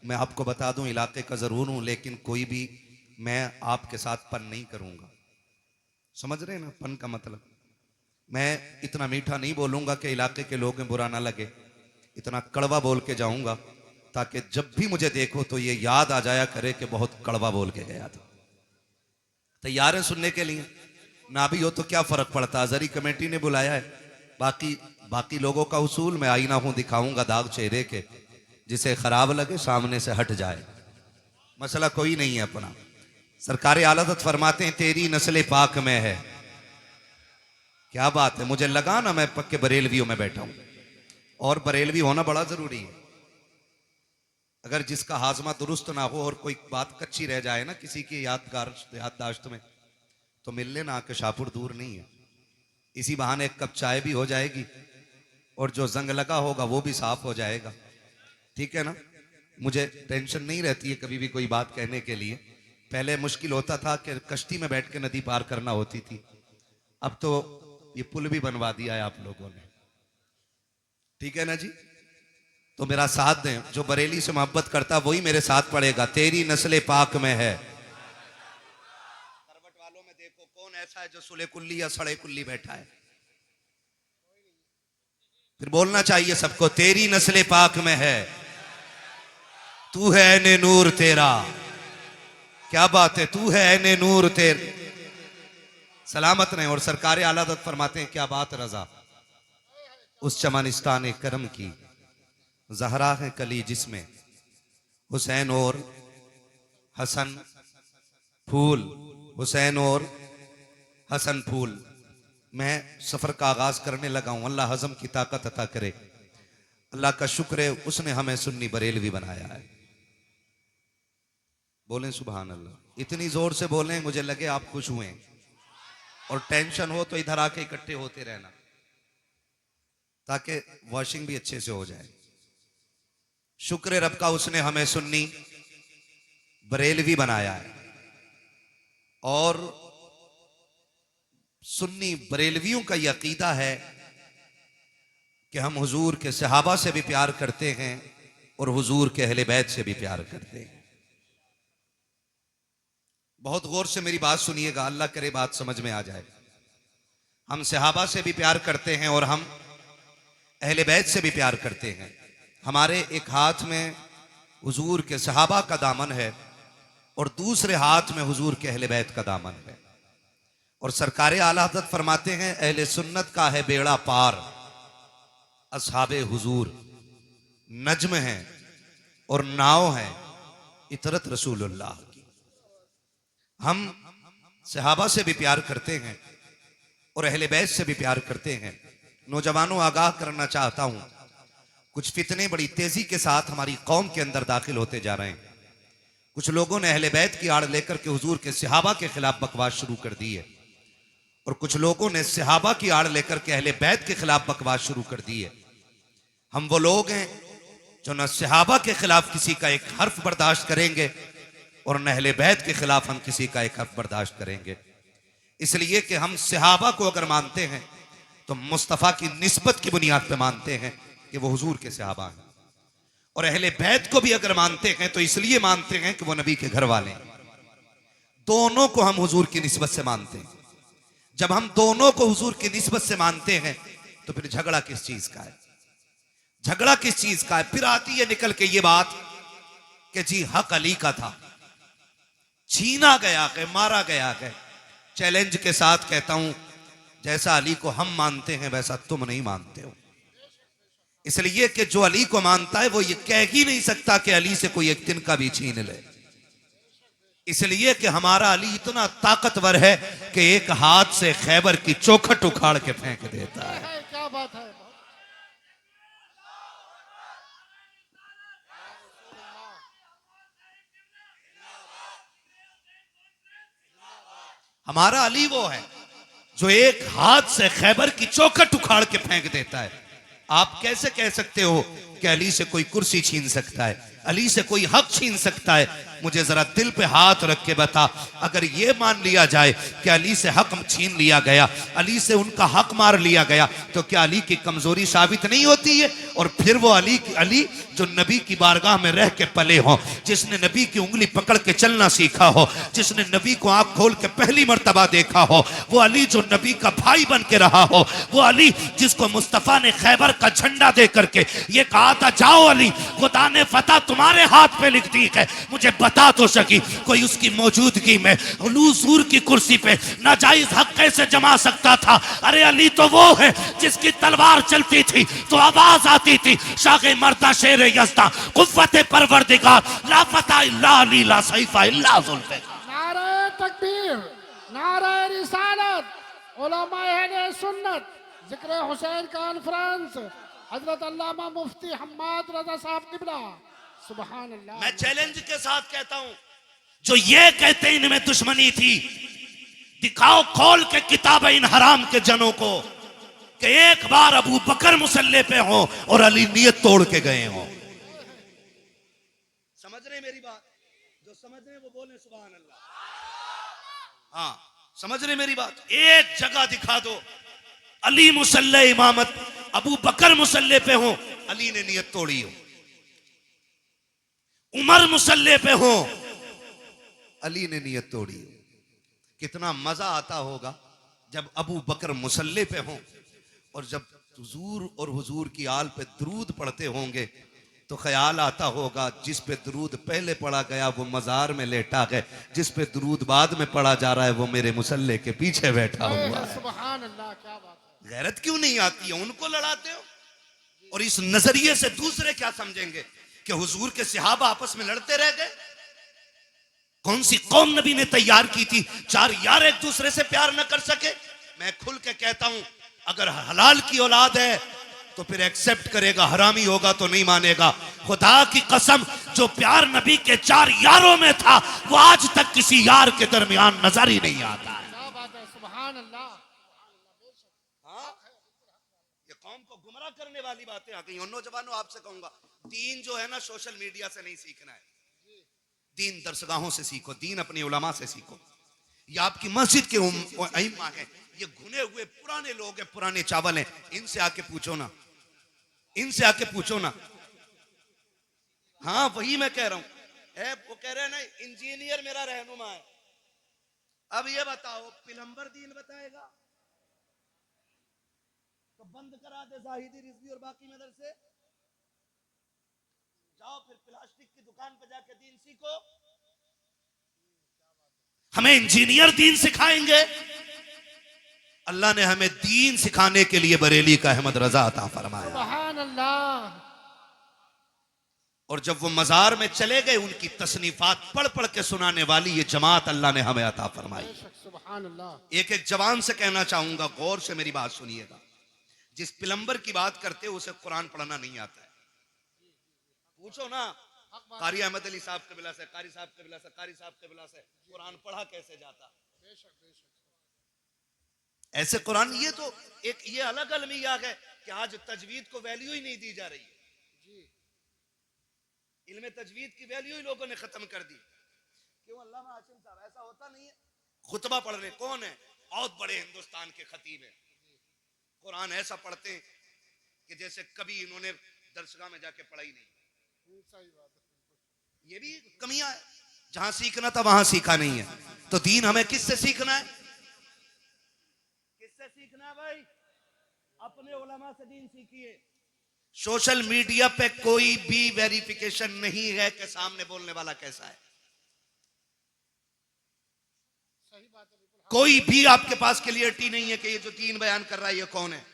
मैं आपको बता दूं इलाके का ज़रूर हूं, लेकिन कोई भी मैं आपके साथ पन नहीं करूंगा। समझ रहे हैं ना पन का मतलब? मैं इतना मीठा नहीं बोलूंगा कि इलाके के लोगों बुरा ना लगे, इतना कड़वा बोल के जाऊंगा ताकि जब भी मुझे देखो तो ये याद आ जाया करे कि बहुत कड़वा बोल के गया था। तैयार है सुनने के लिए? ना भी हो तो क्या फर्क पड़ता, अजहरी कमेटी ने बुलाया है। बाकी बाकी लोगों का उसूल, मैं आईना हूं, दिखाऊंगा दाग चेहरे के, जिसे खराब लगे सामने से हट जाए, मसला कोई नहीं है अपना। सरकार आला हज़रत फरमाते हैं तेरी नस्ल पाक में है। क्या बात है, मुझे लगा ना मैं पक्के बरेलवियों में बैठा हूं, और बरेलवी होना बड़ा जरूरी है। अगर जिसका हाजमा दुरुस्त ना हो और कोई बात कच्ची रह जाए ना किसी की याददाश्त में, तो मिल लेना, आके शाहपुर दूर नहीं है। इसी बहाने एक कप चाय भी हो जाएगी और जो जंग लगा होगा वो भी साफ हो जाएगा। ठीक है ना? मुझे टेंशन नहीं रहती है कभी भी कोई बात कहने के लिए। पहले मुश्किल होता था कि कश्ती में बैठ के नदी पार करना होती थी, अब तो ये पुल भी बनवा दिया है आप लोगों ने। ठीक है ना जी? तो मेरा साथ दें, जो बरेली से मोहब्बत करता वही मेरे साथ पड़ेगा। तेरी नस्ल पाक में है। करवट वालों में देखो कौन ऐसा है जो सुले कुल्ली या सड़े कुल्ली बैठा है? फिर बोलना चाहिए सबको, तेरी नस्ल पाक में है, तू है ऐने नूर तेरा। क्या बात है, तू है ऐने नूर तेरे, सलामत रहे। और सरकार आला हज़रत फरमाते हैं क्या बात रजा, उस चमनिस्तान करम की जहरा है कली जिसमें हुसैन और हसन फूल, हुसैन और हसन फूल। मैं सफर का आगाज करने लगा हूं। अल्लाह हजम की ताकत अता करे। अल्लाह का शुक्र है उसने हमें सुन्नी बरेलवी बनाया है। बोलें सुभान अल्लाह। इतनी जोर से बोलें मुझे लगे आप खुश हुए, और टेंशन हो तो इधर आके इकट्ठे होते रहना ताकि वॉशिंग भी अच्छे से हो जाए। शुक्र रब का उसने हमें सुन्नी बरेलवी बनाया है, और सुन्नी बरेलवियों का यह अकीदा है कि हम हुजूर के सहाबा से भी प्यार करते हैं और हुजूर के अहले बैत से भी प्यार करते हैं। बहुत गौर से मेरी बात सुनिएगा, अल्लाह करे बात समझ में आ जाए। हम सहाबा से भी प्यार करते हैं और हम अहले बैत से भी प्यार करते हैं। हमारे एक हाथ में हुजूर के सहाबा का दामन है और दूसरे हाथ में हुजूर के अहले बैत का दामन है। और सरकार आला हज़रत फरमाते हैं अहले सुन्नत का है बेड़ा पार, असहाबे हुजूर नज्म है और नाव है इतरत रसूलुल्लाह की। हम सहाबा से भी प्यार करते हैं और अहले बैत से भी प्यार करते हैं। नौजवानों, आगाह करना चाहता हूं, कुछ फितने बड़ी तेजी के साथ हमारी कौम के अंदर दाखिल होते जा रहे हैं। कुछ लोगों ने अहले बैत की आड़ लेकर के हुजूर के सहाबा के खिलाफ बकवास शुरू कर दी है, और कुछ लोगों ने सहाबा की आड़ लेकर के अहले बैत के खिलाफ बकवास शुरू कर दी है। हम वो लोग हैं जो न सहाबा के खिलाफ किसी का एक हर्फ बर्दाश्त करेंगे और न अहले बैत के खिलाफ हम किसी का एक हर्फ बर्दाश्त करेंगे। इसलिए कि हम सहाबा को अगर मानते हैं तो मुस्तफ़ा की निस्बत की बुनियाद पर मानते हैं कि वो हुजूर के सहाबा हैं, और अहले बैत को भी अगर मानते हैं तो इसलिए मानते हैं कि वो नबी के घर वाले हैं। दोनों को हम हुजूर की निस्बत से मानते हैं। जब हम दोनों को हुजूर की निस्बत से मानते हैं तो फिर झगड़ा किस चीज का है? झगड़ा किस चीज का है? फिर आती है निकल के ये बात कि जी हक अली का था, छीना गया है, मारा गया है। चैलेंज के साथ कहता हूं, जैसा अली को हम मानते हैं वैसा तुम नहीं मानते हो। इसलिए कि जो अली को मानता है वो ये कह ही नहीं सकता कि अली से कोई एक दिन का भी छीन ले। इसलिए कि हमारा अली इतना ताकतवर है कि एक हाथ से खैबर की चौखट उखाड़ के फेंक देता है। क्या बात है। हमारा अली वो है जो एक हाथ से खैबर की चौखट उखाड़ के फेंक देता है। आप कैसे कह सकते हो कि अली से कोई कुर्सी छीन सकता है, अली से कोई हक छीन सकता है? मुझे जरा दिल पे हाथ रख के बता, अगर ये मान लिया जाए कि अली से हक छीन लिया गया, अली से उनका हक मार लिया गया, तो क्या अली की कमजोरी साबित नहीं होती है? और फिर वो अली जो नबी की बारगाह में रह के पले हो, जिसने नबी की उंगली पकड़ के चलना सीखा हो, जिसने नबी को आंख खोल के पहली मर्तबा देखा हो, वो अली जो नबी का भाई बन के रहा हो, वो अली जिसको मुस्तफा ने खैबर का झंडा दे करके ये कहा था, जाओ अली, खुदा ने फतह तुम्हारे हाथ पे लिख दी है, मुझे बता तो सकी कोई उसकी मौजूदगी में हुजूर की कुर्सी पे नाजायज हक कैसे जमा सकता था। अरे अली तो वो है जिसकी तलवार चलती थी तो आवाज आती थी, शागे मर्दा शेर यज़्दा कुव्वत परवरदिगार ला फता इल्ला अली ला सैफा इल्ला जुल्फ़िकार। नारे तकबीर, नारे रिसालत, उलमाए अहले सुन्नत, जिक्र हुसैन कॉन्फ्रेंस, हजरत अल्लामा मुफ्ती हम्माद रजा साहब किबला, सुभान अल्लाह। मैं चैलेंज के साथ कहता हूं, जो ये कहते हैं इनमें दुश्मनी थी, दिखाओ खोल के किताब इन हराम के जनों को कि एक बार अबू बकर मुसल्ले पे हो और अली नियत तोड़ के गए हो। समझ रहे मेरी बात? जो समझ रहे वो बोले सुभान अल्लाह। हाँ, समझ रहे मेरी बात? एक जगह दिखा दो अली मुसल्ले इमामत, अबू बकर मुसल्ले पे हो, अली ने नियत तोड़ी हो। उमर मुसल्ले पे हो, अली ने नियत तोड़ी हो। कितना मजा आता होगा जब अबू बकर मुसल्ले पे हों और जब हुजूर और हुजूर की आल पे दरूद पढ़ते होंगे तो ख्याल आता होगा जिस पे दरूद पहले पढ़ा गया वो मजार में लेटा है, जिस पे दरूद बाद में पढ़ा जा रहा है वो मेरे मुसल्ले के पीछे बैठा हुआ है। सुभान अल्लाह, क्या बात है। गैरत क्यों नहीं आती है? उनको लड़ाते हो। और इस नजरिए से दूसरे क्या समझेंगे कि हुजूर के सहाबा आपस में लड़ते रह गए। कौन सी कौम नबी ने तैयार की थी चार यार एक दूसरे से प्यार न कर सके? मैं खुल के कहता हूं, अगर हलाल की औलाद है तो फिर एक्सेप्ट करेगा, हरामी होगा तो नहीं मानेगा। खुदा की कसम, जो प्यार नबी के चार यारों में था वो आज तक किसी यार के दरमियान नजर ही नहीं आता है। क्या बात है, सुभान अल्लाह। हाँ, ये कौम को गुमराह करने वाली बातें आ गई। और नौजवानों, आपसे कहूंगा, दीन जो है ना सोशल मीडिया से नहीं सीखना है। दीन दरसगाहों से सीखो, दीन अपनी उलमा से सीखो। ये आपकी मस्जिद के अइम्मा हैं, ये घुने हुए पुराने लोग हैं, पुराने चावल हैं, इनसे आके पूछो ना, इनसे आके पूछो ना। हाँ, वही मैं कह रहा हूं। वो कह रहे हैं ना इंजीनियर मेरा रहनुमा है। अब ये बताओ, पिलंबर दीन बताएगा तो बंद करा दे जाहिदी रिजवी और बाकी मदरसे, जाओ फिर प्लास्टिक की दुकान पे जाके दीन सीखो। हमें इंजीनियर दीन सिखाएंगे? अल्लाह ने हमें दीन सिखाने के लिए बरेली का अहमद रजा अता फरमाया। सुभान अल्लाह। और जब वो मजार में चले गए, उनकी तसनीफात पढ़ पढ़ के सुनाने वाली ये जमात अल्लाह ने हमें अता फरमाई। सुभान अल्लाह। एक एक जवान से कहना चाहूंगा, गौर से मेरी बात सुनिएगा। जिस पिलंबर की बात करते हो उसे कुरान पढ़ना नहीं आता है। पूछो ना कारी अहमद अली साहब कबिला से, कारी साहब कबिला से, कारी साहब कबिला से, कुरान पढ़ा कैसे जाता? ऐसे कुरान, ये तो एक ये अलग अलमिया है कि आज तजवीद को वैल्यू ही नहीं दी जा रही है। इल्म तजवीद की वैल्यू ही लोगों ने खत्म कर दी। क्यों अल्लामा हाशिम साहब? ऐसा होता नहीं है। खुतबा पढ़ रहे कौन है? बहुत बड़े हिंदुस्तान के खतीब है। कुरान ऐसा पढ़ते हैं कि जैसे कभी इन्होंने दरसगाह में जाके पढ़ा ही नहीं। ये भी कमियां है। जहां सीखना था वहां सीखा नहीं है। तो दीन हमें किससे सीखना है? किससे सीखना है भाई? अपने उलमा से दीन सीखिए। सोशल मीडिया पे कोई भी वेरिफिकेशन नहीं है कि सामने बोलने वाला कैसा है। सही बात है। कोई भी आपके पास क्लियरिटी नहीं है कि ये जो दीन बयान कर रहा है ये कौन है।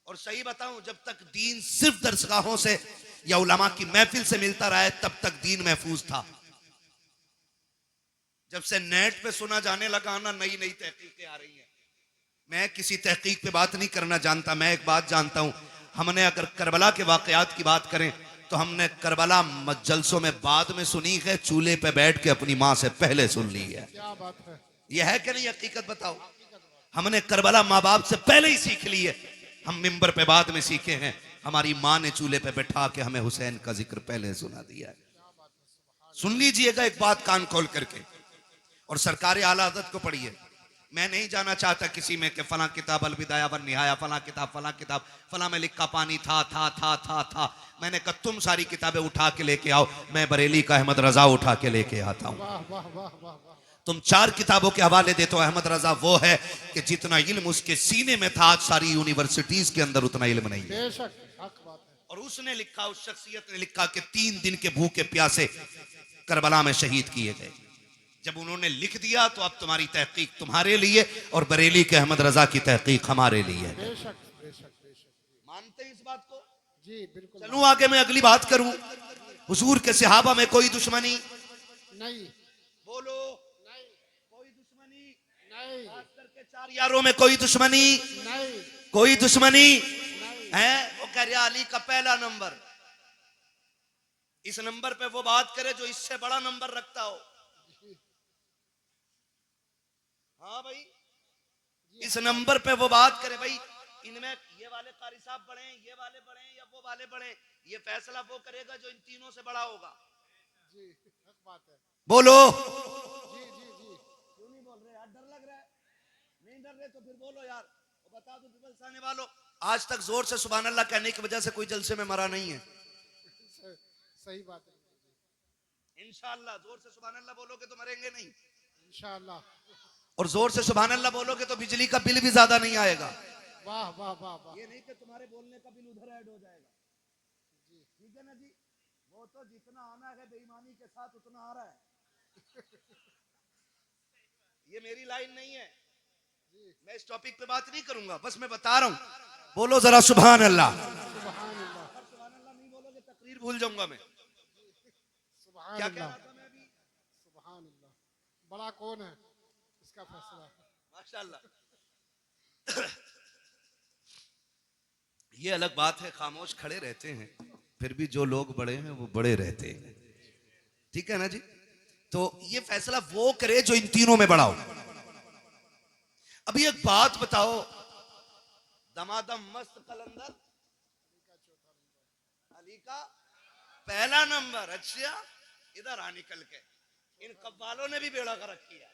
और सही बताऊं, जब तक दीन सिर्फ दरसगाहों से या उलमा की महफिल से मिलता रहा है तब तक दीन महफूज था। जब से नेट पे सुना जाने लगा ना, नई नई तहकीकें आ रही हैं। मैं किसी तहकीक पे बात नहीं करना जानता, मैं एक बात जानता हूं, हमने अगर करबला के वाकयात की बात करें तो हमने करबला जलसों में बाद में सुनी है, चूल्हे पे बैठ के अपनी माँ से पहले सुन ली है। क्या बात है। यह है कि नहीं? हकीकत बताओ। हमने करबला माँ बाप से पहले ही सीख ली है। हम मिंबर पे बाद में सीखे हैं, हमारी माँ ने चूल्हे पे बैठा के हमें हुसैन का जिक्र पहले सुना दिया है। सुन लीजिएगा एक बात कान खोल करके, और सरकार आला हज़रत को पढ़िए। मैं नहीं जाना चाहता किसी में कि फला किताब अलविदाया वन निहाया, फला किताब फला में लिखा पानी था। मैंने कहा तुम सारी किताबें उठा के लेके आओ, मैं बरेली का अहमद रजा उठा के लेके आता हूं। वाह वाह वाह वाह वाह। तुम 4 किताबों के हवाले देते हो। अहमद रजा वो है कि जितना इल्म उसके सीने में था, आज सारी यूनिवर्सिटीज के अंदर उतना इल्म नहीं है। बेशक हक बात है। और उसने लिखा, उस शख्सियत ने लिखा कि 3 दिन के भूखे प्यासे करबला में शहीद किए गए। जब उन्होंने लिख दिया तो अब तुम्हारी तहकीक तुम्हारे लिए और बरेली के अहमद रजा की तहकीक हमारे लिए। बेशक बेशक बेशक। मानते हैं इस बात को? जी बिल्कुल। चलूं आगे, मैं अगली बात करूं। हुजूर के सहाबा में कोई दुश्मनी नहीं। बोलो, नहीं कोई दुश्मनी नहीं खास करके 4 यारों में कोई दुश्मनी नहीं कोई दुश्मनी नहीं। है। वो कह रहा अली का पहला नंबर, इस नंबर पे वो बात करे जो इससे बड़ा नंबर रखता हो। हाँ भाई, इस नंबर पे वो बात करे भाई, इनमें ये वाले कारी साहब बढ़े, ये वाले बढ़े या वो वाले बढ़े, ये फैसला वो करेगा जो इन तीनों से बड़ा होगा। जी हक बात है। बोलो, जी जी जी। क्यों नहीं बोल रहे यार? डर लग रहा है? नहीं डर रहे तो फिर बोलो यार। वो बता दो पीपल्स आने वालों, आज तक जोर से सुभान अल्लाह कहने की वजह से कोई जलसे में मरा नहीं है। सही बात है। इंशाअल्लाह जोर से सुभान अल्लाह बोलोगे तो मरेंगे नहीं, इंशाअल्लाह। और जोर से सुभान अल्लाह बोलोगे तो बिजली का बिल भी ज्यादा नहीं आएगा। वाह वाह वाह वाह। ये नहीं कि तुम्हारे बोलने का बिल उधर ऐड हो जाएगा। जी ठीक है ना जी? वो तो जितना आना है बेईमानी के साथ उतना आ रहा है। ये मेरी लाइन नहीं है, मैं इस टॉपिक पे बात नहीं करूंगा, बस मैं बता रहा हूं। बोलो जरा सुभान अल्लाह। सुभान अल्लाह। सुभान अल्लाह नहीं बोलोगे तकरीर भूल जाऊंगा मैं। सुभान क्या कह अल्लाह। रहा था मैं अभी? सुभान अल्लाह। बड़ा कौन है इसका फैसला? माशाल्लाह। ये अलग बात है, खामोश खड़े रहते हैं, फिर भी जो लोग बड़े हैं वो बड़े रहते हैं। ठीक है ना जी? तो ये फैसला वो करे जो इन तीनों में बड़ा हो। अभी एक बात बताओ, दमादम मस्त कलंदर अली का पहला नंबर। अच्छा, इधर आ निकल के, इन कव्वालों ने भी बेड़ा गर्क किया।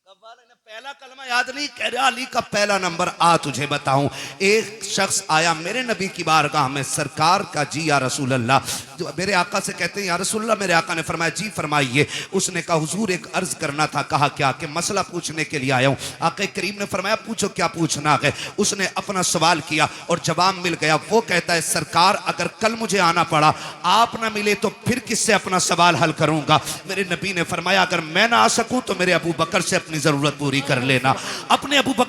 कव्वाल ने पहला कलमा याद नहीं, कह रहा अली का पहला नंबर। आ तुझे बताऊं, एक शख्स आया मेरे नबी की बारगाह में, सरकार का जी या रसूल अल्लाह, जो मेरे आका से कहते हैं या रसूल अल्लाह। मेरे आका ने फरमाया जी फरमाइए। उसने कहा हुजूर एक अर्ज करना था। कहा क्या? कि मसला पूछने के लिए आया हूं। आका करीम ने फरमाया पूछो क्या पूछना है। उसने अपना सवाल किया और जवाब मिल गया। वो कहता है सरकार अगर कल मुझे आना पड़ा, आप ना मिले तो फिर किससे अपना सवाल हल करूंगा? मेरे नबी ने फरमाया अगर मैं ना आ सकूं तो मेरे अबू बकर से अपनी जरूरत पूरी कर लेना,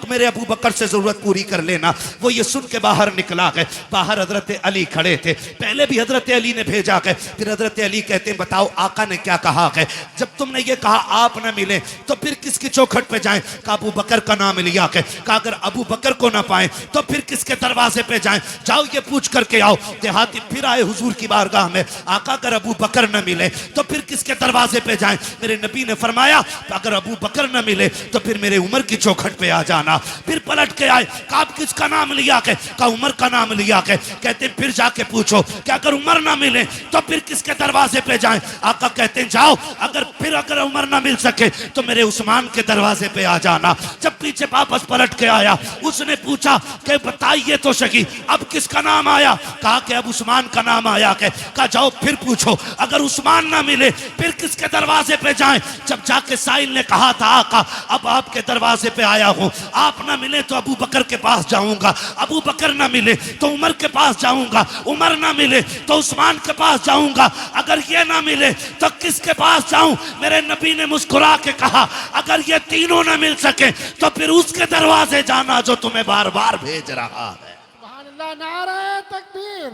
मेरे अबू बकर से जरूरत पूरी कर लेना। वो ये सुन के बाहर निकला गए। बाहर हजरत अली खड़े थे। पहले भी हजरत अली ने भेजा गए, फिर हजरत अली कहते हैं बताओ आका ने क्या कहा है? जब तुमने ये कहा आप ना मिले तो फिर किसकी चौखट पे जाएं? कहा अबू बकर का नाम लिया के। कहा अगर अबू बकर को ना पाए तो फिर किसके दरवाजे पे जाएं? जाओ ये पूछ करके आओ। देहाती फिर आए हुजूर की बारगाह में। आका अगर अबू बकर न मिले तो फिर किसके दरवाजे पे जाएं? मेरे नबी ने फरमाया अगर अबू बकर न मिले तो फिर मेरे उमर की चौखट पे आ जाना। फिर पलट के आए। कहा आप किसका नाम लिया के? कहा उमर का नाम लिया के। कहते फिर जाके पूछो कि अगर उमर ना मिले तो फिर किसके दरवाजे पे जाएं? आका कहते हैं जाओ, अगर उमर ना मिल सके तो मेरे उस्मान के दरवाजे पे आ जाना। जब पीछे वापस पलट के आया, उसने पूछा कि बताइए तो सही अब किसका नाम आया? कहा कि अब उस्मान का नाम आया के। कहा जाओ फिर पूछो अगर उस्मान ना मिले फिर किसके दरवाजे पे जाएं? जब जाके साइल ने कहा था आका अब आपके दरवाजे पे आया हूं, आप ना मिले तो अबू बकर के पास जाऊंगा, अबू बकर ना मिले तो उमर के पास जाऊंगा, उमर ना मिले तो उस्मान के पास जाऊंगा, अगर ये ना मिले तो किसके पास जाऊं? मेरे नबी ने मुस्कुरा के कहा अगर ये तीनों ना मिल सके तो फिर उसके दरवाजे जाना जो तुम्हें बार बार भेज रहा है। सुभान अल्लाह। नारे तकबीर,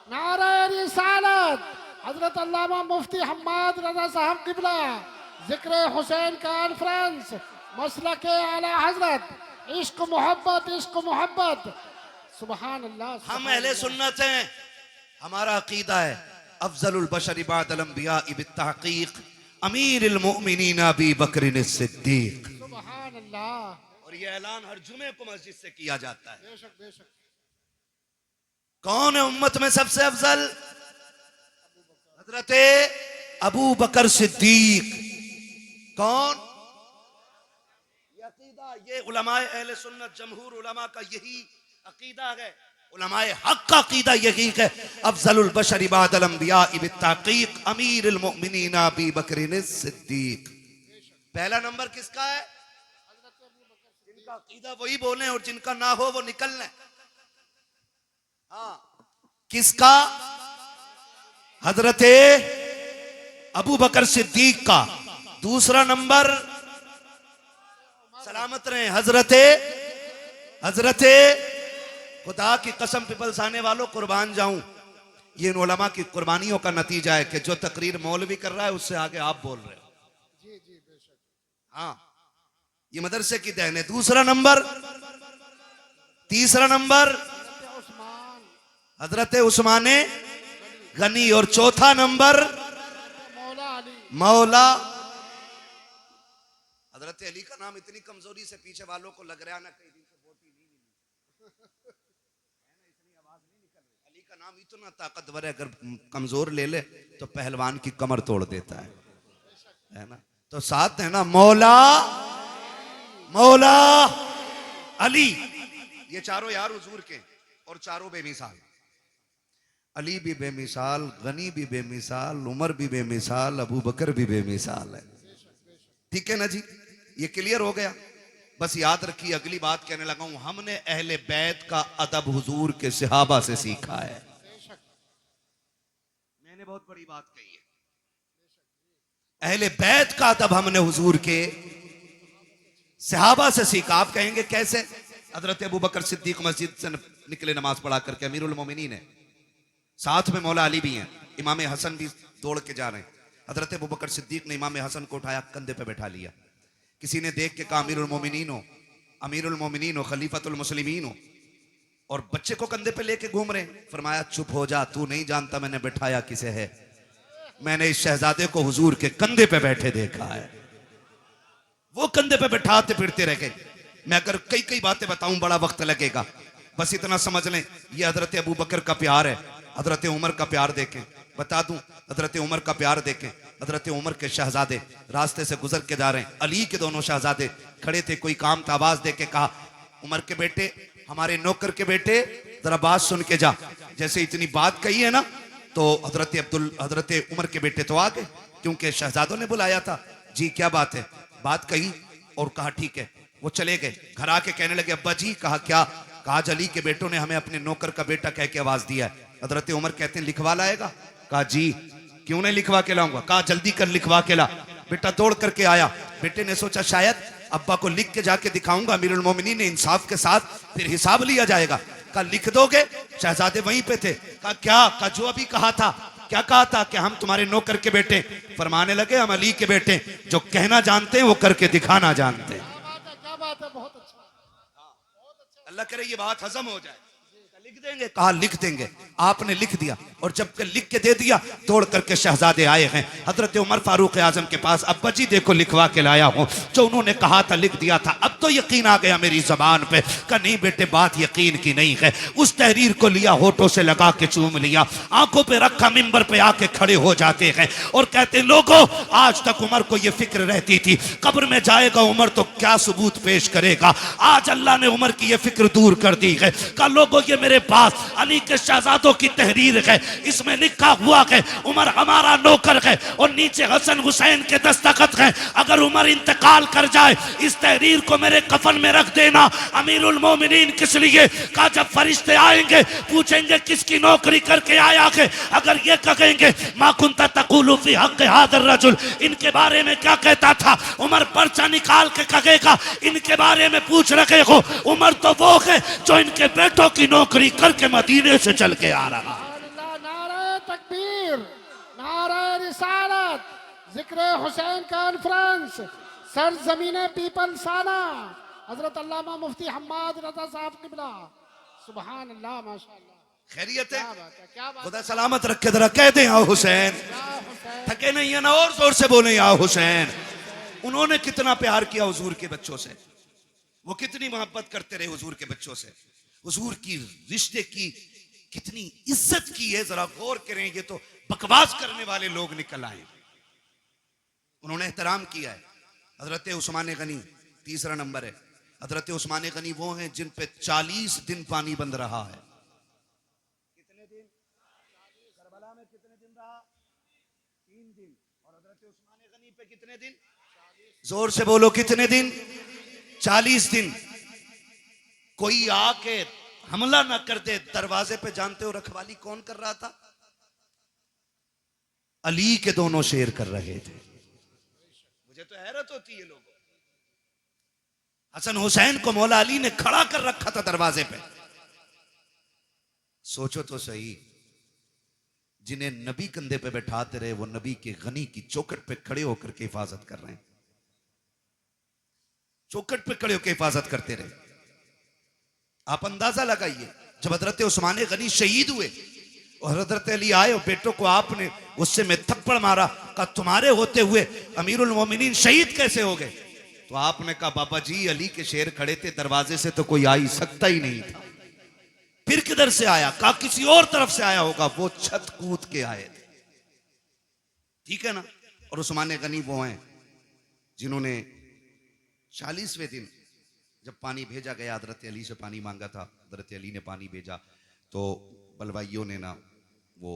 नारे रिसालत। हजरत अल्लामा मुफ्ती हम्माद रजा साहब किबला, जिक्र हुसैन कॉन्फ्रेंस, मसलक आला हजरत, इश्क मोहब्बत। सुभान अल्लाह। हम अहले सुन्नत हैं, हमारा अकीदा है अफजलुल बशर बअदल अंबिया बित्तहकीक अमीरुल मोमिनीन अबी बकर सिद्दीक। सुभान अल्लाह। और ये ऐलान हर जुमे को मस्जिद से किया जाता है। बेशक बेशक। कौन है उम्मत में सबसे अफजल? हजरत अबू बकर सिद्दीक। कौन? अकीदा, ये उलमाए अहले सुन्नत जमहूर उलमा का यही अकीदा है। उलमाए हक का अकीदा यही है। अफजलुल बशर इबादल अंबिया बित्तहकीक अमीरुल मोमिनीन अबू बकर सिद्दीक। पहला नंबर किसका है? जिनका अकीदा वही बोले और जिनका ना हो वो निकल लें। हाँ, किसका? हजरते अबू बकर सिद्दीक का। दूसरा नंबर, सलामत रहे, हजरते खुदा की कसम पिपल्स आने वालों कुर्बान जाऊं, ये इन उलमा की कुर्बानियों का नतीजा है कि जो तकरीर मौलवी कर रहा है उससे आगे आप बोल रहे हो। जी जी बेशक। हाँ, ये मदरसे की देन है। तीसरा नंबर उस्मान हजरत उस्मान गनी। और चौथा नंबर मौला अली। मौला हजरत अली का नाम इतनी कमजोरी से पीछे वालों को लग रहा है ना, कई दिन से वोट ही नहीं मिली, इतनी आवाज नहीं निकल रही। अली का नाम इतना ताकतवर है, अगर कमजोर ले ले तो पहलवान की कमर तोड़ देता है ना। तो साथ है ना मौला अली। ये चारों यार हुजूर के और चारों बेमिसाल। अली भी बेमिसाल, गनी भी बेमिसाल, उमर भी बेमिसाल, अबू बकर भी बेमिसाल है। ठीक है ना जी, ये क्लियर हो गया। बस याद रखिए, अगली बात कहने लगा हूं, हमने अहले बैत का अदब हुजूर के सहाबा से सीखा है। मैंने बहुत बड़ी बात कही है, अहले बैत का अदब हमने हुजूर के सहाबा से सीखा। आप कहेंगे कैसे? हजरत अबू बकर सिद्दीक मस्जिद से निकले नमाज पढ़ा करके, अमीरुल मोमिनीन है, साथ में मौला अली भी हैं, इमाम हसन भी दौड़ के जा रहे हैं। हजरत अबू बकर सिद्दीक ने इमाम हसन को उठाया, कंधे पे बैठा लिया। किसी ने देख के कहा अमीरुल मोमिनीन हो, खलीफतुल मुस्लिमीन हो, और बच्चे को कंधे पे लेके घूम रहे हैं। फरमाया चुप हो जा, तू नहीं जानता मैंने बैठाया किसे है। मैंने इस शहजादे को हुजूर के कंधे पे बैठे देखा है। वो कंधे पे बैठाते फिरते रह गए। मैं अगर कई कई बातें बताऊं बड़ा वक्त लगेगा, बस इतना समझ लें, ये हजरत अबू बकर का प्यार है। हजरत उमर का प्यार देखें, बता दूं, हजरत उमर का प्यार देखें। हजरत उमर के शहजादे रास्ते से गुजर के जा रहे हैं, अली के दोनों शहजादे खड़े थे, कोई काम था, आवाज दे के कहा उमर के बेटे, हमारे नौकर के बेटे, जरा बात सुन के जा। जैसे इतनी बात कही है ना, तो हजरत उमर के बेटे तो आ गए, क्योंकि शहजादों ने बुलाया था। जी क्या बात है? बात कही और कहा ठीक है। वो चले गए, घर आके कहने लगे अब्बा जी। कहा क्या? कहा अली के बेटों ने हमें अपने नौकर का बेटा कह के आवाज दिया है। हजरत उमर कहते हैं लिखवा लाएगा? कहा जी। क्यों नहीं लिखवा के लाऊंगा? कहा जल्दी कर लिखवा के ला। बेटा दौड़ करके आया। बेटे ने सोचा शायद अब्बा को लिख के जाके दिखाऊंगा, अमीरुल मोमिनीन ने इंसाफ के साथ फिर हिसाब लिया जाएगा। कहा लिख दोगे? शहजादे वहीं पे थे। कहा क्या? कहा जो अभी कहा था। क्या कहा था? कि हम तुम्हारे नौकर के बेटे। फरमाने लगे हम अली के बेटे, जो कहना जानते हैं वो करके दिखाना जानते हैं। क्या बात है, बहुत अच्छा। अल्लाह करे ये बात हजम हो जाए। लिख देंगे? कहा लिख देंगे। आपने लिख दिया, और जब के लिख के दे दिया, दौड़ करके शहजादे आए हैं हजरत उमर फारूक आजम के पास। अब्बा जी देखो लिखवा के लाया हूं, जो उन्होंने कहा था लिख दिया था। अब तो यकीन आ गया मेरी जबान पे। कहा नहीं बेटे, बात यकीन की नहीं है। उस तहरीर को लिया, होठों से लगा के चूम लिया, आंखों पे रखा, मिंबर पे आके खड़े हो जाते हैं और कहते लोगों, आज तक उमर को यह फिक्र रहती थी कब्र में जाएगा उमर तो क्या सबूत पेश करेगा। आज अल्लाह ने उमर की यह फिक्र दूर कर दी है। कहा लोगों, ये मेरे पास अली के शहजादों की तहरीर है, इसमें लिखा हुआ है उमर हमारा नौकर है, और नीचे हसन हुसैन के दस्तखत हैं। अगर उमर इंतकाल कर जाए, इस तहरीर को मेरे कफन में रख देना। अमीरुल मोमिनीन किस लिए? कहा जब फरिश्ते आएंगे पूछेंगे किसकी नौकरी करके आया है, अगर ये कहेंगे मा कुंता तक़ूलु फी हक़्क़ि हाज़ा रजुल, इनके बारे में क्या कहता था, उमर पर्चा निकाल के कहेगा इनके बारे में पूछ रहे हो। उमर तो वो है जो इनके बेटों की नौकरी करके मदीने से चल के आ रहा। नारे तकबीर, नारे रिसालत, जिक्र हुसैन कॉन्फ्रेंस, सरजमीने पीपल साना, हजरत अल्लामा मुफ्ती हम्माद रजा साहब किबला। सुभान अल्लाह, माशाअल्लाह। खैरियत है? क्या बात है, क्या बात खुदा सलामत रखे। जरा कह दे या हुसैन। है। थके नहीं है ना, और जोर से बोले या हुसैन। उन्होंने कितना प्यार किया हुजूर के बच्चों से, वो कितनी मोहब्बत करते रहे हुजूर के बच्चों से, हुजूर की रिश्ते की कितनी इज्जत की है। जरा गौर करें, ये तो बकवास करने वाले लोग निकल आए। उन्होंने एहतराम किया है। हजरत उस्मान गनी तीसरा नंबर है। हजरत उस्मान गनी वो हैं जिन पे 40 दिन पानी बंद रहा है। कितने दिन? करबला में कितने दिन रहा? 3 दिन। और हजरत उस्मान गनी पे कितने दिन? जोर से बोलो, कितने दिन? 40 दिन। कोई आके हमला ना कर दे दरवाजे पे। जानते हो रखवाली कौन कर रहा था? अली के दोनों शेर कर रहे थे। मुझे तो हैरत होती है लोगों। हसन हुसैन को मौला अली ने खड़ा कर रखा था दरवाजे पे। सोचो तो सही, जिन्हें नबी कंधे पे बैठाते रहे वो नबी के गनी की चौखट पे खड़े होकर के हिफाजत कर रहे हैं। चौखट पे खड़े होकर हिफाजत करते रहे। आप अंदाजा लगाइए, जब हजरत उस्मान गनी शहीद हुए और हजरत अली आए और बेटों को आपने गुस्से में थप्पड़ मारा, कहा तुम्हारे होते हुए अमीरुल मोमिनीन शहीद कैसे हो गए? तो आपने कहा बाबा जी अली के शेर खड़े थे, दरवाजे से तो कोई आ ही सकता ही नहीं था। फिर किधर से आया? कहा किसी और तरफ से आया होगा। वो छत कूद के आए थे। ठीक है ना? और उस्मान गनी वो हैं जिन्होंने 40वें दिन जब पानी भेजा गया, हजरत अली से पानी मांगा था, हजरत अली ने पानी भेजा, तो बलवाइयों ने ना वो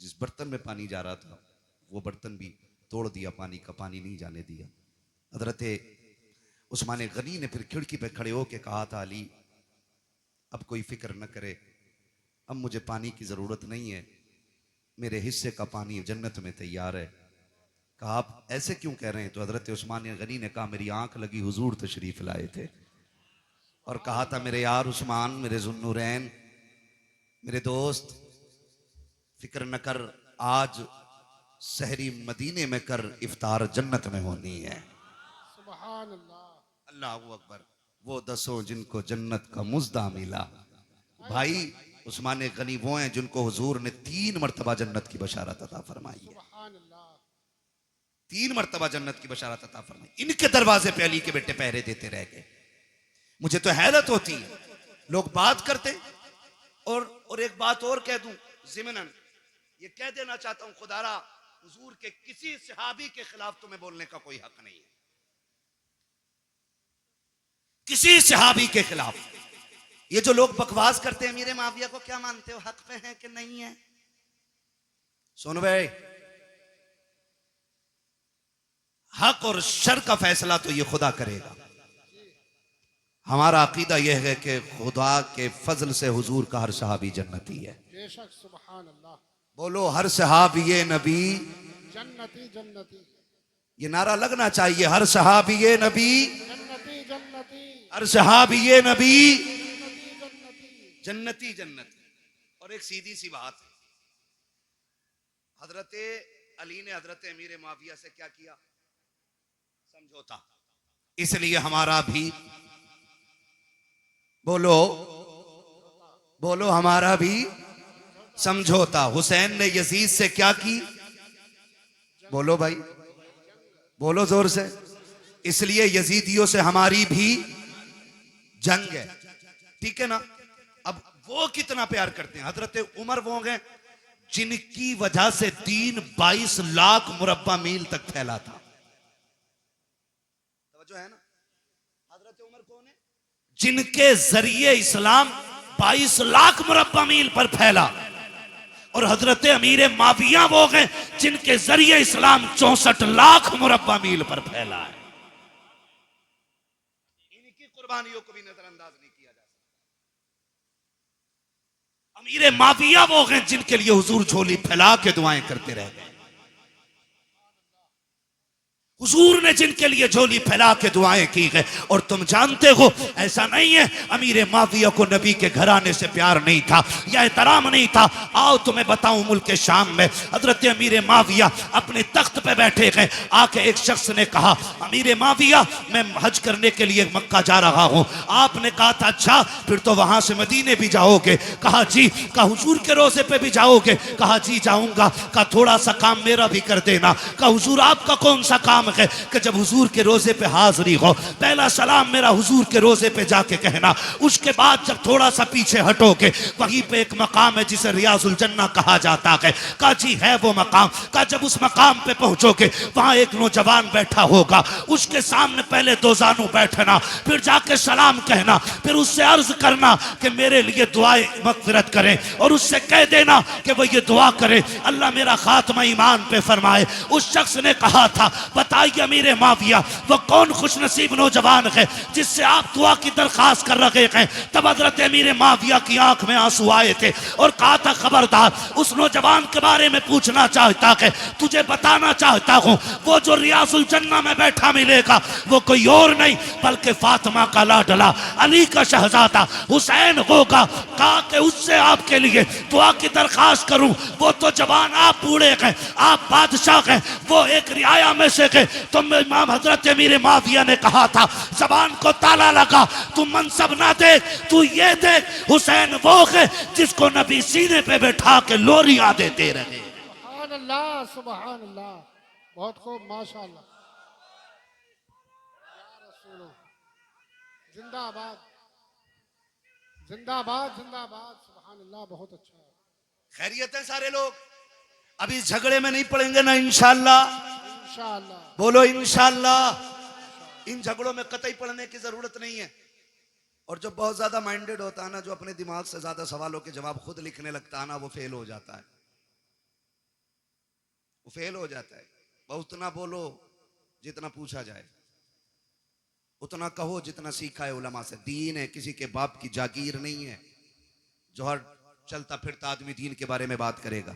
जिस बर्तन में पानी जा रहा था वो बर्तन भी तोड़ दिया, पानी का पानी नहीं जाने दिया। हजरत उस्मान गनी ने फिर खिड़की पे खड़े होके कहा था अली अब कोई फिक्र न करे, अब मुझे पानी की जरूरत नहीं है, मेरे हिस्से का पानी जन्नत में तैयार है। कहा आप ऐसे क्यों कह रहे हैं? तो हजरत उस्मान गनी ने कहा मेरी आंख लगी, हुजूर तशरीफ लाए थे और कहा था मेरे यार उस्मान, मेरे जुन्नूरैन, मेरे दोस्त, फिक्र न कर, आज सहरी मदीने में कर, इफ्तार जन्नत में होनी है। सुभान अल्लाह, अल्लाहू अकबर। वो 10 जिनको जन्नत का मुज्दा मिला। भाई उस्मान गनी वो हैं जिनको हुजूर ने 3 मरतबा जन्नत की बशारत अता फरमाई है। सुभान अल्लाह, 3 मरतबा जन्नत की बशारत अता फरमाई। इनके दरवाजे पे अली के बेटे पहरे देते रह गए। मुझे तो हैरत होती है, लोग बात करते। और एक बात और कह दूं ज़िमनन, ये कह देना चाहता हूं, खुदारा हुजूर के किसी सहाबी के खिलाफ तुम्हें बोलने का कोई हक नहीं है। किसी सहाबी के खिलाफ। ये जो लोग बकवास करते हैं अमीर माविया को क्या मानते हो, हक पे है कि नहीं है? सुन भाई, हक और शर का फैसला तो ये खुदा करेगा। हमारा अकीदा यह है कि खुदा के फजल से हुजूर का हर सहाबी जन्नती है। बेशक, सुभान अल्लाह। बोलो हर सहाबी नबी जन्नती जन्नती, ये नारा लगना चाहिए। हर सहाबी नबी जन्नती जन्नती, हर सहाबी नबी जन्नती जन्नती जन्नती। और एक सीधी सी बात, हजरत अली ने हजरत अमीर माविया से क्या किया? समझौता। इसलिए हमारा भी बोलो बोलो हमारा भी समझौता। हुसैन ने यजीद से क्या की? बोलो भाई, बोलो जोर से। इसलिए यजीदियों से हमारी भी जंग है। ठीक है ना? अब वो कितना प्यार करते हैं। हजरत उमर वो गए जिनकी वजह से दीन 22 लाख मुरब्बा मील तक फैला था। जो है ना, हजरत उमर कौन है? जिनके जरिए इस्लाम 22 लाख मुरब्बा मील पर फैला। और हजरत अमीर माविया वो गए जिनके जरिए इस्लाम 64 लाख मुरब्बा मील पर फैला है। इनकी कुर्बानियों को भी नजरअंदाज नहीं किया जा सकता। अमीर माविया वो गए जिनके लिए हुजूर झोली फैला के दुआएं करते रह गए। हुजूर ने जिनके लिए झोली फैला के दुआएं की गए। और तुम जानते हो ऐसा नहीं है अमीर माविया को नबी के घराने से प्यार नहीं था या एहतराम नहीं था। आओ तुम्हें बताऊं, मुल्क शाम में हजरत अमीर माविया अपने तख्त पे बैठे गए। आके एक शख्स ने कहा अमीर माविया मैं हज करने के लिए मक्का जा रहा हूं। आपने कहा था अच्छा फिर तो वहां से मदीने भी जाओगे? कहा जी। कहा हुजूर के रोजे पे भी जाओगे? कहा जी जाऊंगा। कहा थोड़ा सा काम मेरा भी कर देना। कहा हुजूर आपका कौन सा काम सलाम है कि जब हुजूर के रोजे पे हाजिरी हो, पहला सलाम मेरा हुजूर के रोजे पे जाके कहना। उसके बाद जब थोड़ा सा पीछे हटोगे, वहीं पे एक मकाम है जिसे रियाजुल जन्ना कहा जाता है। का जी है वो मकाम का, जब उस मकाम पे पहुंचोगे वहां एक नौजवान बैठा होगा, उसके सामने पहले दो जानू बैठना, फिर जाके सलाम कहना, फिर उससे अर्ज करना कि मेरे लिए दुआए मगफिरत करें, और उससे कह देना कि वो ये दुआ करे अल्लाह मेरा खात्मा ईमान पे फरमाए। उस शख्स ने कहा था, बताइए अमीर माविया वो कौन खुश नसीब नौजवान है जिससे आप दुआ की दरखास्त कर रहे हैं। तब हजरत अमीर माविया की आंख में आंसू आए थे और कहा था, खबरदार उस नौजवान के बारे में पूछना चाहता है, तुझे बताना चाहता हूं, वो जो रियाजुल जन्ना में बैठा मिलेगा वो कोई और नहीं बल्कि फातिमा का लाडला अली का शहजादा हुसैन होगा। कहा कि उससे आपके लिए दुआ की दरखास्त करूं, वो तो जवान, आप बूढ़े हैं, आप बादशाह हैं, वो एक रियाया में से है। तो इमाम हजरत अमीर माविया ने कहा था, जबान को ताला लगा, तू मनसब ना देख, तू ये देख हुसैन वो है जिसको नबी सीने पे बैठा के लोरियां देते रहे। सुभान अल्लाह, सुभान अल्लाह, बहुत खूब, माशाअल्लाह। या रसूलो, जिंदाबाद जिंदाबाद जिंदाबाद, सुभान अल्लाह, बहुत अच्छा है। खैरियत है सारे लोग? अभी इस झगड़े में नहीं पड़ेंगे ना इंशाअल्लाह? इंशाअल्लाह। बोलो इंशाअल्लाह। इन झगड़ों में कतई पड़ने की जरूरत नहीं है। और जो बहुत ज्यादा माइंडेड होता है ना, जो अपने दिमाग से ज्यादा सवालों के जवाब खुद लिखने लगता है ना, वो फेल हो जाता है, वो फेल हो जाता है। बहुत उतना बोलो जितना पूछा जाए, उतना कहो जितना सीखा है उलमा से। दीन है, किसी के बाप की जागीर नहीं है जो हर चलता फिरता आदमी दीन के बारे में बात करेगा।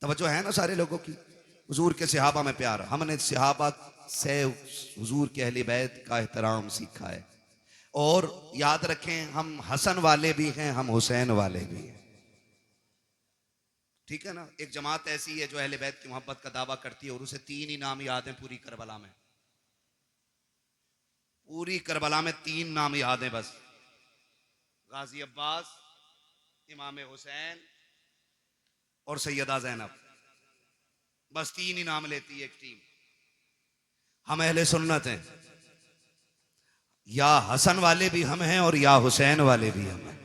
तवज्जो है ना सारे लोगों की? हुजूर के सहाबा में प्यार, हमने सहाबा से हुजूर के अहले बैत का एहतराम सीखा है। और याद रखें, हम हसन वाले भी हैं, हम हुसैन वाले भी हैं, ठीक है ना? एक जमात ऐसी है जो अहले बैत की मोहब्बत का दावा करती है और उसे तीन ही नाम याद हैं पूरी करबला में। पूरी करबला में तीन नाम याद हैं बस, गाजी अब्बास, इमाम हुसैन और सैयदा ज़ैनब। बस तीन ही नाम लेती है एक टीम। हम अहले सुन्नत हैं, या हसन वाले भी हम हैं और या हुसैन वाले भी हम हैं।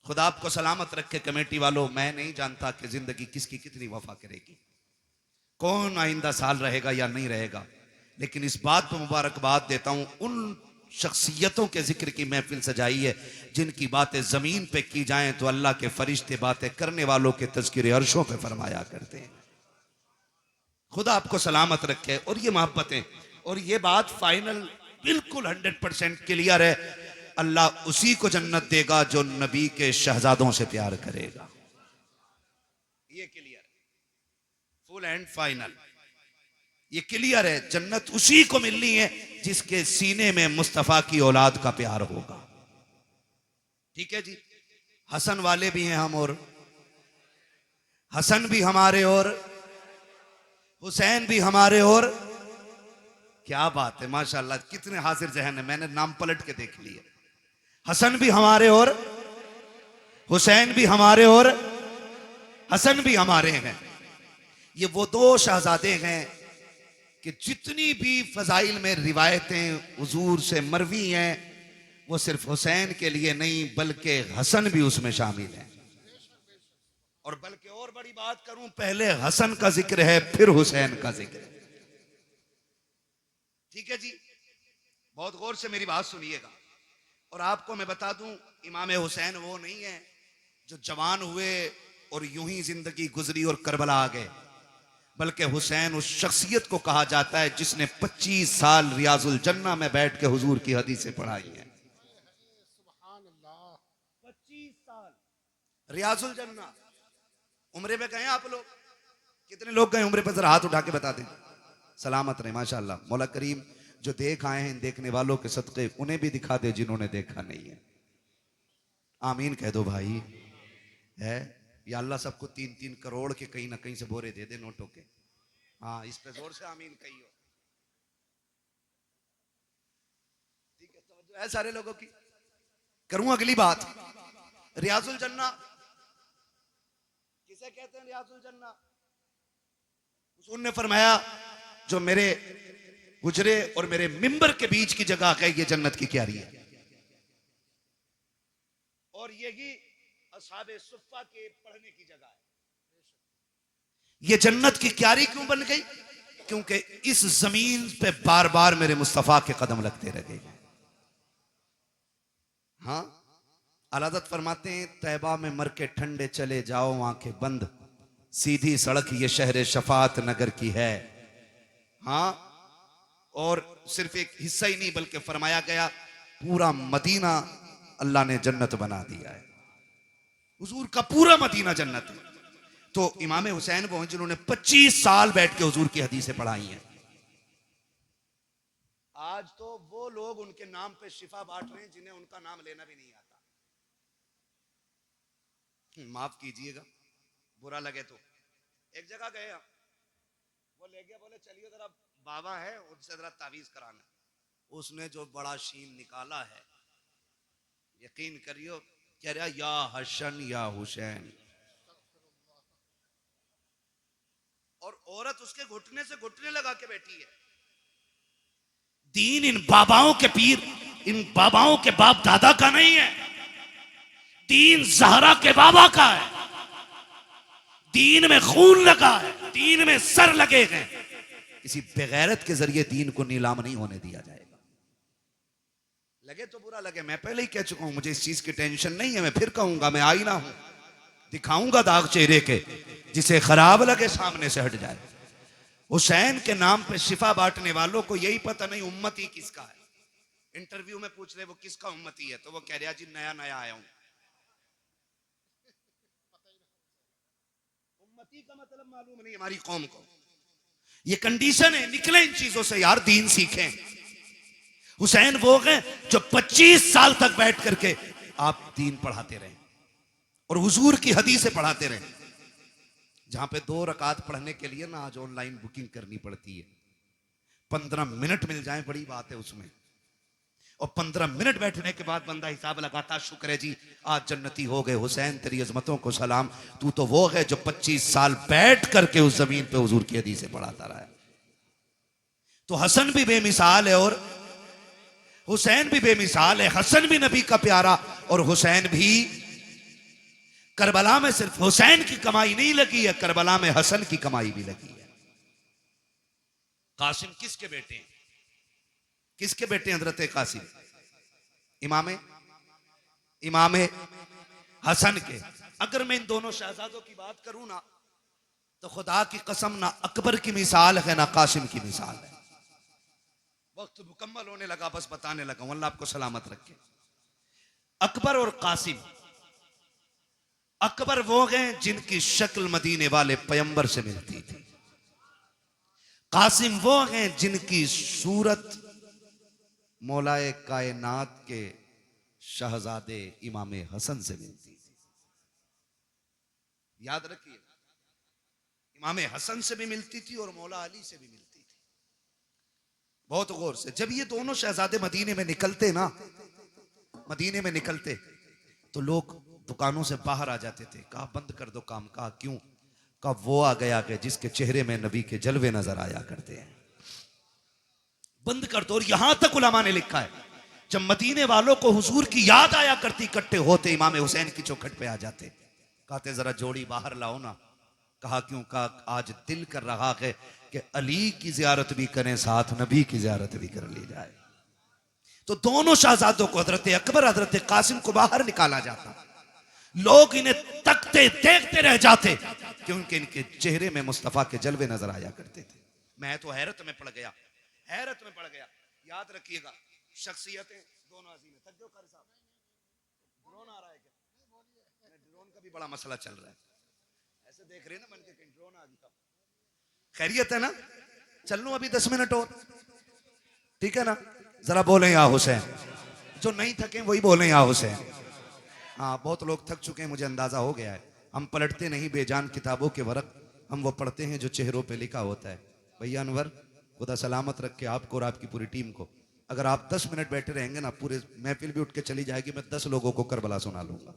खुदा आपको सलामत रखे कमेटी वालों। मैं नहीं जानता कि जिंदगी किसकी कितनी वफा करेगी, कौन आइंदा साल रहेगा या नहीं रहेगा, लेकिन इस बात पर मुबारकबाद देता हूं उन शख्सियतों के जिक्र की महफिल सजाई है जिनकी बातें जमीन पे की जाएं तो अल्लाह के फरिश्ते बातें करने वालों के तज़किरे अर्शों पे फरमाया करते हैं। खुदा आपको सलामत रखे। और ये मोहब्बतें, और ये बात फाइनल बिल्कुल 100% क्लियर है, अल्लाह उसी को जन्नत देगा जो नबी के शहजादों से प्यार करेगा। ये क्लियर है, फुल एंड फाइनल, ये क्लियर है। जन्नत उसी को मिलनी है जिसके सीने में मुस्तफा की औलाद का प्यार होगा। ठीक है जी? हसन वाले भी हैं हम, और हसन भी हमारे और हुसैन भी हमारे, और क्या बात है माशाल्लाह, कितने हाजिर जहन है, मैंने नाम पलट के देख लिए। हसन भी हमारे और हुसैन भी हमारे और हसन भी हमारे हैं। ये वो दो शहजादे हैं कि जितनी भी फजाइल में रिवायतें हुजूर से मरवी हैं वो सिर्फ हुसैन के लिए नहीं बल्कि हसन भी उसमें शामिल है। और बल्कि और बड़ी बात करूं, पहले हसन का जिक्र है फिर हुसैन का जिक्र है। ठीक है जी? बहुत गौर से मेरी बात सुनिएगा। और आपको मैं बता दूं, इमाम हुसैन वो नहीं है जो जवान हुए और यूं ही जिंदगी गुजरी और करबला आ गए, बल्कि हुसैन उस शख्सियत को कहा जाता है जिसने 25 साल रियाजुल जन्ना में बैठ के हुजूर की हदीसें पढ़ाई हैं। 25 साल रियाजुल जन्ना। उम्रे पे गए आप लोग? कितने लोग गए उम्रे पे? जरा हाथ उठा के बता दें। सलामत रहे माशाल्लाह। मौला करीम जो देख आए हैं देखने वालों के सदक़े उन्हें भी दिखा दे जिन्होंने देखा नहीं है। आमीन कह दो भाई। है या अल्लाह सबको 3-3 करोड़ के कहीं ना कहीं से बोरे दे दे नोटों के। हाँ, इस पे जोर से आमीन कहियो। ठीक है, तो है सारे लोगों की। करूं अगली बात। रियाजुल जन्ना किसे कहते हैं? रियाजुल जन्ना हुजूर ने फरमाया जो मेरे गुजरे और मेरे मिंबर के बीच की जगह है ये जन्नत की क्यारी है। और यही असहाबे सुफ्फा के पढ़ने की जगह है। ये जन्नत की क्यारी क्यों बन गई? क्योंकि इस जमीन पे बार बार मेरे मुस्तफा के कदम लगते रहे। हाँ, अलादत फरमाते हैं तैबा में मर के ठंडे चले जाओ आंखें बंद, सीधी सड़क ये शहर शफात नगर की है। हाँ, और सिर्फ एक हिस्सा ही नहीं बल्कि फरमाया गया पूरा मदीना अल्लाह ने जन्नत बना दिया है। हुजूर का पूरा मदीना जन्नत है। तो इमाम हुसैन वो हैं जिन्होंने 25 साल बैठ के हुजूर की हदीसें पढ़ाई हैं। आज तो वो लोग उनके नाम पे शिफा बांट रहे हैं जिन्हें उनका नाम लेना भी नहीं आता। माफ कीजिएगा, बुरा लगे तो। एक जगह गए हम, वो ले गया, बोले चलिए जरा बाबा है उनसे जरा तावीज कराना। उसने जो बड़ा शीन निकाला है, यकीन करियो, कह रहा या हसन या हुसैन, और औरत उसके घुटने से घुटने लगा के बैठी है। दीन इन बाबाओं के पीर, इन बाबाओं के बाप दादा का नहीं है। दीन ज़हरा के बाबा का है। दीन में खून लगा है, दीन में सर लगे हैं। किसी बेगैरत के जरिए दीन को नीलाम नहीं होने दिया जाएगा। लगे तो बुरा लगे, मैं पहले ही कह चुका हूं, मुझे इस चीज की टेंशन नहीं है। मैं फिर कहूंगा, मैं आईना हूं, दिखाऊंगा दाग चेहरे के, जिसे खराब लगे सामने से हट जाए। हुसैन के नाम पे शिफा बांटने वालों को यही पता नहीं उम्मती किसका है। इंटरव्यू में पूछ रहे वो किसका उम्मती है, तो वो कह रहा जी नया नया आया हूं। उम्मती का मतलब मालूम नहीं हमारी कौम को। ये कंडीशन है, निकले इन चीजों से यार, दीन सीखें। हुसैन वो हैं जो 25 साल तक बैठ करके आप दीन पढ़ाते रहे और हुजूर की हदीसें पढ़ाते रहे। जहां पे 2 रकात पढ़ने के लिए ना आज ऑनलाइन बुकिंग करनी पड़ती है। 15 मिनट मिल जाए बड़ी बात है उसमें, और 15 मिनट बैठने के बाद बंदा हिसाब लगाता, शुक्र है जी आज जन्नती हो गए। हुसैन तेरी अजमतों को सलाम, तू तो वो है जो 25 साल बैठ करके उस जमीन पे हुजूर की हदीसें पढ़ाता रहा है। तो हसन भी बेमिसाल है और हुसैन भी बेमिसाल है। हसन भी नबी का प्यारा और हुसैन भी। करबला में सिर्फ हुसैन की कमाई नहीं लगी है, करबला में हसन की कमाई भी लगी है। कासिम किसके बेटे हैं? किसके बेटे हैं हजरत कासिम? इमाम हसन के। अगर मैं इन दोनों शहजादों की बात करूं ना, तो खुदा की कसम ना अकबर की मिसाल है ना कासिम की मिसाल है। वक्त मुकम्मल होने लगा, बस बताने लगा, अल्लाह आपको सलामत रखे। अकबर और कासिम, अकबर वो हैं जिनकी शक्ल मदीने वाले पैगंबर से मिलती थी। कासिम वो हैं जिनकी सूरत मौलाए कायनात के शहजादे इमाम हसन से मिलती थी। याद रखिए, इमाम हसन से भी मिलती थी और मौला अली से भी मिलती थी। बहुत गौर से, जब ये दोनों शहजादे मदीने में निकलते ना, मदीने में निकलते तो लोग दुकानों से बाहर आ जाते थे। कहा बंद कर दो काम। कहा क्यों? कहा वो आ गया कि जिसके चेहरे में नबी के जलवे नजर आया करते हैं, बंद कर दो। और यहां तक उलमा ने लिखा है जब मदीने वालों को हुजूर की याद आया करती, इकट्ठे होते इमाम हुसैन की चौखट पे आ जाते, कहते जरा जोड़ी बाहर लाओ ना। कहा क्यों? कहा आज दिल कर रहा है कि अली की जियारत भी करें, साथ नबी की जियारत भी कर ली जाए। तो दोनों शहजादों को, हजरत अकबर हजरत कासिम को बाहर निकाला जाता। लोग इन्हें तकते देखते रह जाते क्योंकि इनके चेहरे में मुस्तफा के जलवे नजर आया करते थे। मैं तो हैरत में पड़ गया, हैरत में पड़ गया। याद रखिएगा, शख्सियतें दोनों अजीम है। तक जो कारी साहब, ड्रोन आ रहा है क्या? ड्रोन का भी बड़ा मसला चल रहा है। ऐसे देख रहे हैं ना मन के, कहीं ड्रोन आ गया। खैरियत है ना? चल लूं अभी 10 मिनट और, ठीक है ना? जरा बोले या हुसैन। जो नहीं थके वही बोले या हुसैन। हाँ, बहुत लोग थक चुके हैं, मुझे अंदाजा हो गया है। हम पलटते नहीं बेजान किताबों के वरक, हम वो पढ़ते हैं जो चेहरों पे लिखा होता है। भैया अनवर, खुदा सलामत रखे आपको और आपकी पूरी टीम को। अगर आप 10 मिनट बैठे रहेंगे ना, पूरे महफिल भी उठ के चली जाएगी। मैं 10 लोगों को करबला सुना लूंगा।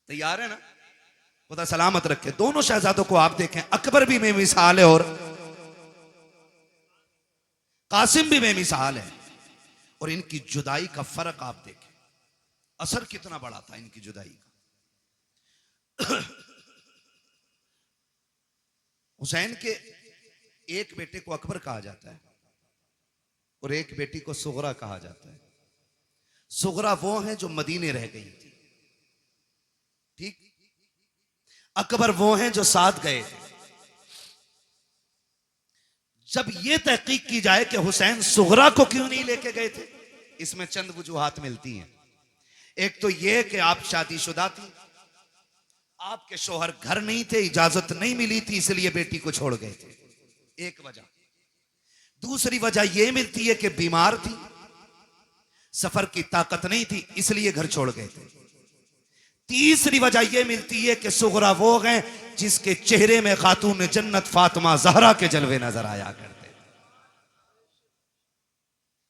तैयार है ना? खुदा सलामत रखे। दोनों शहजादों को आप देखें, अकबर भी बेमिसाल है और कासिम भी बेमिसाल है, और इनकी जुदाई का फर्क आप देखें, असर कितना बड़ा था इनकी जुदाई का। हुसैन के एक बेटे को अकबर कहा जाता है और एक बेटी को सुगरा कहा जाता है। सुगरा वो है जो मदीने रह गई थी, ठीक। अकबर वो हैं जो साथ गए थे। जब यह तहकीक की जाए कि हुसैन सुगरा को क्यों नहीं लेके गए थे, इसमें चंद वजूहात मिलती हैं। एक तो यह कि आप शादीशुदा थी, आपके शोहर घर नहीं थे, इजाजत नहीं मिली थी, इसलिए बेटी को छोड़ गए थे, एक वजह। दूसरी वजह यह मिलती है कि बीमार थी, सफर की ताकत नहीं थी, इसलिए घर छोड़ गए थे। तीसरी वजह यह मिलती है कि सुगरा वो हैं जिसके चेहरे में खातून जन्नत फातिमा ज़हरा के जलवे नजर आया करते।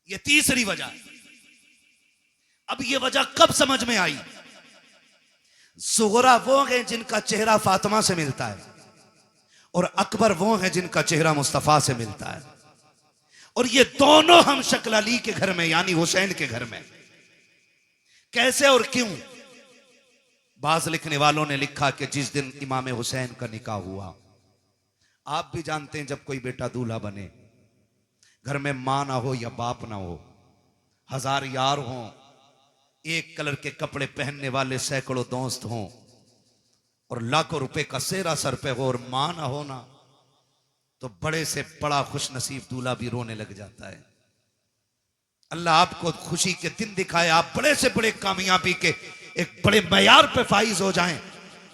यह तीसरी वजह है। अब यह वजह कब समझ में आई? सुगरा वो हैं जिनका चेहरा फातिमा से मिलता है, और अकबर वो हैं जिनका चेहरा मुस्तफा से मिलता है, और ये दोनों हम शक्ल अली के घर में यानी हुसैन के घर में। कैसे और क्यों? बाज लिखने वालों ने लिखा कि जिस दिन इमाम हुसैन का निकाह हुआ, आप भी जानते हैं जब कोई बेटा दूल्हा बने, घर में मां ना हो या बाप ना हो, हजार यार हों, एक कलर के कपड़े पहनने वाले सैकड़ों दोस्त हों, और लाखों रुपए का सेहरा सर पे हो और मां ना हो ना, तो बड़े से बड़ा खुश नसीब दूल्हा भी रोने लग जाता है। अल्लाह आपको खुशी के दिन दिखाए, आप बड़े से बड़े कामयाबी के एक बड़े मयार पे फाइज हो जाएं,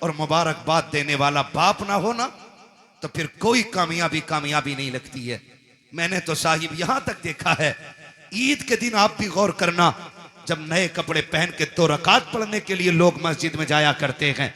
और मुबारकबाद देने वाला बाप ना हो ना, तो फिर कोई कामयाबी नहीं लगती है। मैंने तो साहिब यहां तक देखा है, ईद के दिन आप भी गौर करना, जब नए कपड़े पहन के 2 रकात पढ़ने के लिए लोग मस्जिद में जाया करते हैं,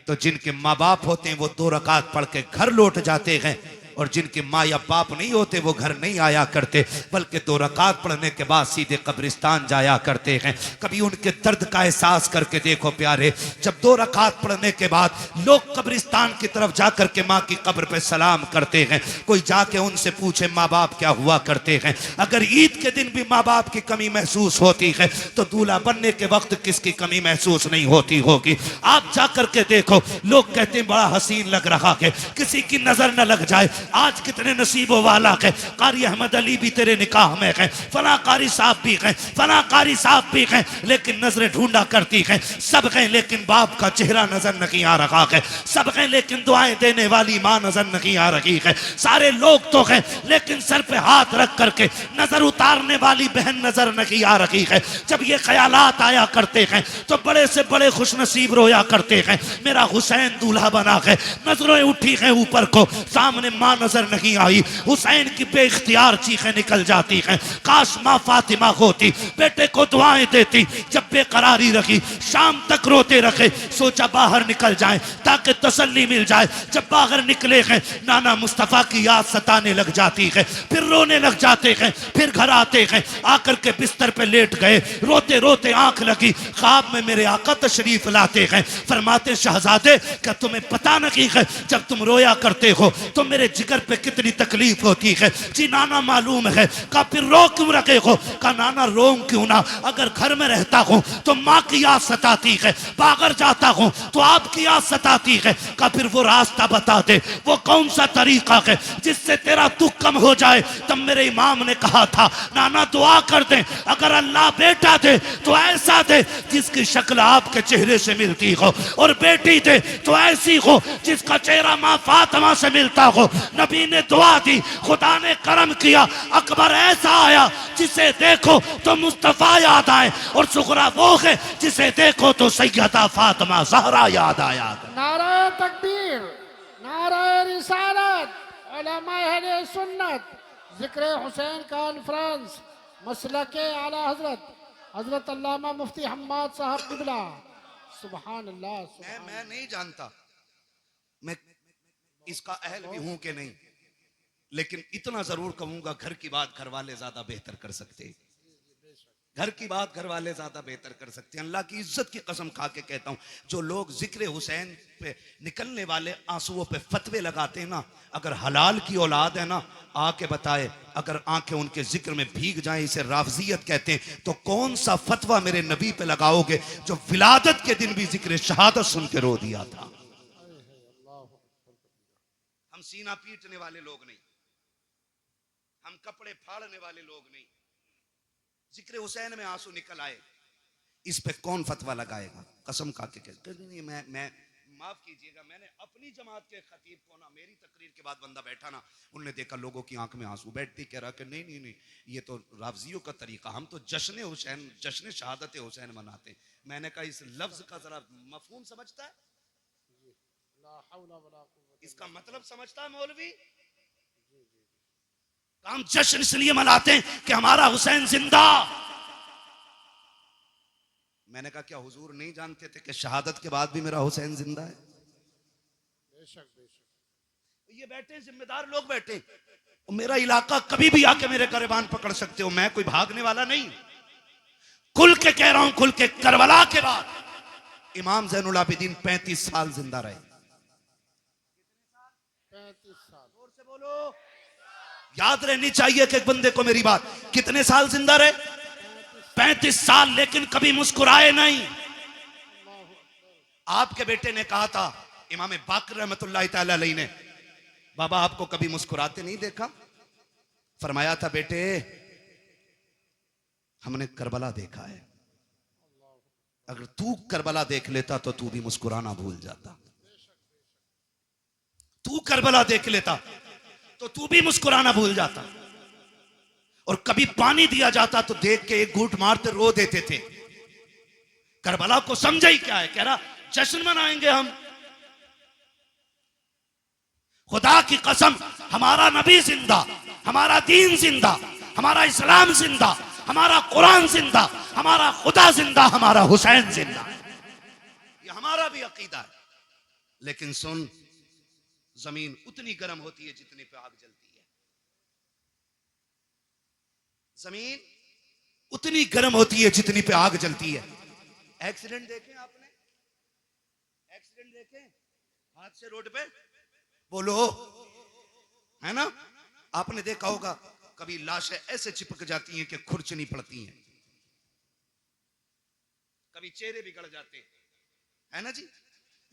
तो जिनके माँ बाप होते हैं वो 2 रकात पढ़ के घर लौट जाते हैं, और जिनके माँ या बाप नहीं होते वो घर नहीं आया करते, बल्कि 2 रकात पढ़ने के बाद सीधे कब्रिस्तान जाया करते हैं। कभी उनके दर्द का एहसास करके देखो प्यारे, जब 2 रकात पढ़ने के बाद लोग कब्रिस्तान की तरफ जाकर के माँ की कब्र पे सलाम करते हैं, कोई जाके उनसे पूछे माँ बाप क्या हुआ करते हैं। अगर ईद के दिन भी माँ बाप की कमी महसूस होती है, तो दूल्हा बनने के वक्त किसकी कमी महसूस नहीं होती होगी? आप जाकर के देखो, लोग कहते हैं बड़ा हसीन लग रहा है, किसी की नजर न लग जाए। आज कितने नसीबों वाला है, कारी अहमद अली भी तेरे निकाह में है, फला कारी साहब भी हैं, फला कारी साहब भी हैं, लेकिन नजरें ढूंढा करती हैं, सब हैं लेकिन बाप का चेहरा नजर नहीं आ रहा है, सब हैं लेकिन दुआएं देने वाली मां नजर नहीं आ रही है, सारे लोग तो हैं लेकिन सर पे हाथ रख करके नजर उतारने वाली बहन नजर नहीं आ रही है। जब ये ख्यालात आया करते हैं तो बड़े से बड़े खुश नसीब रोया करते हैं, मेरा हुसैन दूल्हा बना है। नजरें उठी हैं ऊपर को, सामने मां नजर नहीं आई, हुसैन की बेइख्तियार चीखें निकल जाती हैं, काश मां फातिमा होती, बेटे को दुआएं देती। जब बेकरारी रखी, शाम तक रोते रखे, सोचा बाहर निकल जाएं ताकि तसल्ली मिल जाए। जब बाहर निकले हैं, नाना मुस्तफा की याद सताने लग जाती है, फिर रोने लग जाते हैं, फिर घर आते हैं, आकर के बिस्तर पे लेट गए, रोते रोते आंख लगी, ख्वाब में मेरे आका तशरीफ लाते हैं, फरमाते शहजादे क्या तुम्हें पता नहीं है जब तुम रोया करते हो तो मेरे जिगर पे कितनी तकलीफ होती है? जी नाना मालूम है। का फिर रो क्यों रखे हो? का नाना रोऊं क्यों ना, अगर घर में रहता हूं तो माँ की याद सताती है, बाहर जाता हूं तो आपकी याद सताती है। का फिर वो रास्ता बता दे, वो कौन सा तरीका है जिससे तेरा दुख कम हो जाए? तब मेरे इमाम ने कहा था नाना दुआ कर दे, अगर अल्लाह बेटा दे तो ऐसा दे जिसकी शक्ल आपके चेहरे से मिलती हो, और बेटी दे तो ऐसी हो जिसका चेहरा माँ फातिमा से मिलता हो। नबी ने दुआ दी, खुदा ने करम किया, अकबर ऐसा आया जिसे देखो तो मुस्तफा याद आए, और सुगरा वो है जिसे देखो तो सैयदा फातिमा ज़हरा याद आया। नारे तकबीर, नारे रिसालत, उलमाए अहले सुन्नत, जिक्र हुसैन कॉन्फ्रेंस, मसलके आला हजरत हजरत अल्लामा मुफ्ती हम्माद साहब किबला। सुभान अल्लाह। मैं नहीं जानता मैं इसका अहल भी हूं कि नहीं, लेकिन इतना जरूर कहूंगा घर की बात घर वाले ज्यादा बेहतर कर सकते। घर की बात घर वाले ज्यादा बेहतर कर सकते हैं। अल्लाह की इज्जत की कसम खा के कहता हूं, जो लोग जिक्र हुसैन पे निकलने वाले आंसुओं पे फतवे लगाते हैं ना, अगर हलाल की औलाद है ना, आके बताए, अगर आंखें उनके जिक्र में भीग जाएं, इसे राफजियत कहते हैं, तो कौन सा फतवा मेरे नबी पे लगाओगे जो विलादत के दिन भी जिक्र शहादत सुन के रो दिया था। हम सीना पीटने वाले लोग नहीं, हम कपड़े फाड़ने वाले लोग नहीं। जिक्र हुसैन में आंसू निकल आए, इस पे कौन फतवा लगाएगा? कसम खा के कहते नहीं, मैं माफ कीजिएगा, मैंने अपनी जमात के खतीब को ना, मेरी तकरीर के बाद बंदा बैठा ना, उनने देखा लोगों की आंख में आंसू, बैठती कह रहा कि नहीं नहीं नहीं, ये तो राफजियों का तरीका, हम तो जश्न हुसैन, जश्न शहादत हुसैन मनाते हैं। मैंने कहा इस लफ्ज का जरा मफहूम समझता है, इसका मतलब समझता है मौलवी? हम जश्न इसलिए मनाते हैं कि हमारा हुसैन जिंदा। मैंने कहा क्या हुजूर नहीं जानते थे कि शहादत के बाद भी मेरा हुसैन जिंदा है? बेशक बेशक। ये बैठे जिम्मेदार लोग बैठे, मेरा इलाका कभी भी आके मेरे गिरबान पकड़ सकते हो, मैं कोई भागने वाला नहीं। खुल के कह रहा हूं, खुल के, करबला के बाद इमाम ज़ैनुल आबिदीन 35 साल जिंदा रहे। 35 साल। जोर से बोलो, याद रहनी चाहिए कि एक बंदे को मेरी बात, कितने साल जिंदा रहे? 35 साल, लेकिन कभी मुस्कुराए नहीं। आपके बेटे ने कहा था, इमाम बाकर रहमतुल्लाह तआला अलैहि ने, बाबा आपको कभी मुस्कुराते नहीं देखा। फरमाया था बेटे हमने करबला देखा है, अगर तू करबला देख लेता तो तू भी मुस्कुराना भूल जाता। तू करबला देख लेता तो तू भी मुस्कुराना भूल जाता। और कभी पानी दिया जाता तो देख के एक घूंट मारते रो देते थे। करबला को समझा ही क्या है, कह रहा जश्न मनाएंगे हम। खुदा की कसम, हमारा नबी जिंदा, हमारा दीन जिंदा, हमारा इस्लाम जिंदा, हमारा कुरान जिंदा, हमारा खुदा जिंदा, हमारा हुसैन जिंदा। ये हमारा भी अकीदा है। लेकिन सुन, जमीन उतनी गर्म होती है जितने पे आग जलती है। जमीन उतनी गर्म होती है जितनी पे आग जलती है। एक्सीडेंट देखे आपने? एक्सीडेंट देखे हाथ से रोड पे? बोलो, है ना? आपने देखा होगा कभी लाशें ऐसे चिपक जाती हैं कि खुरचनी पड़ती हैं, कभी चेहरे बिगड़ जाते हैं, है ना जी?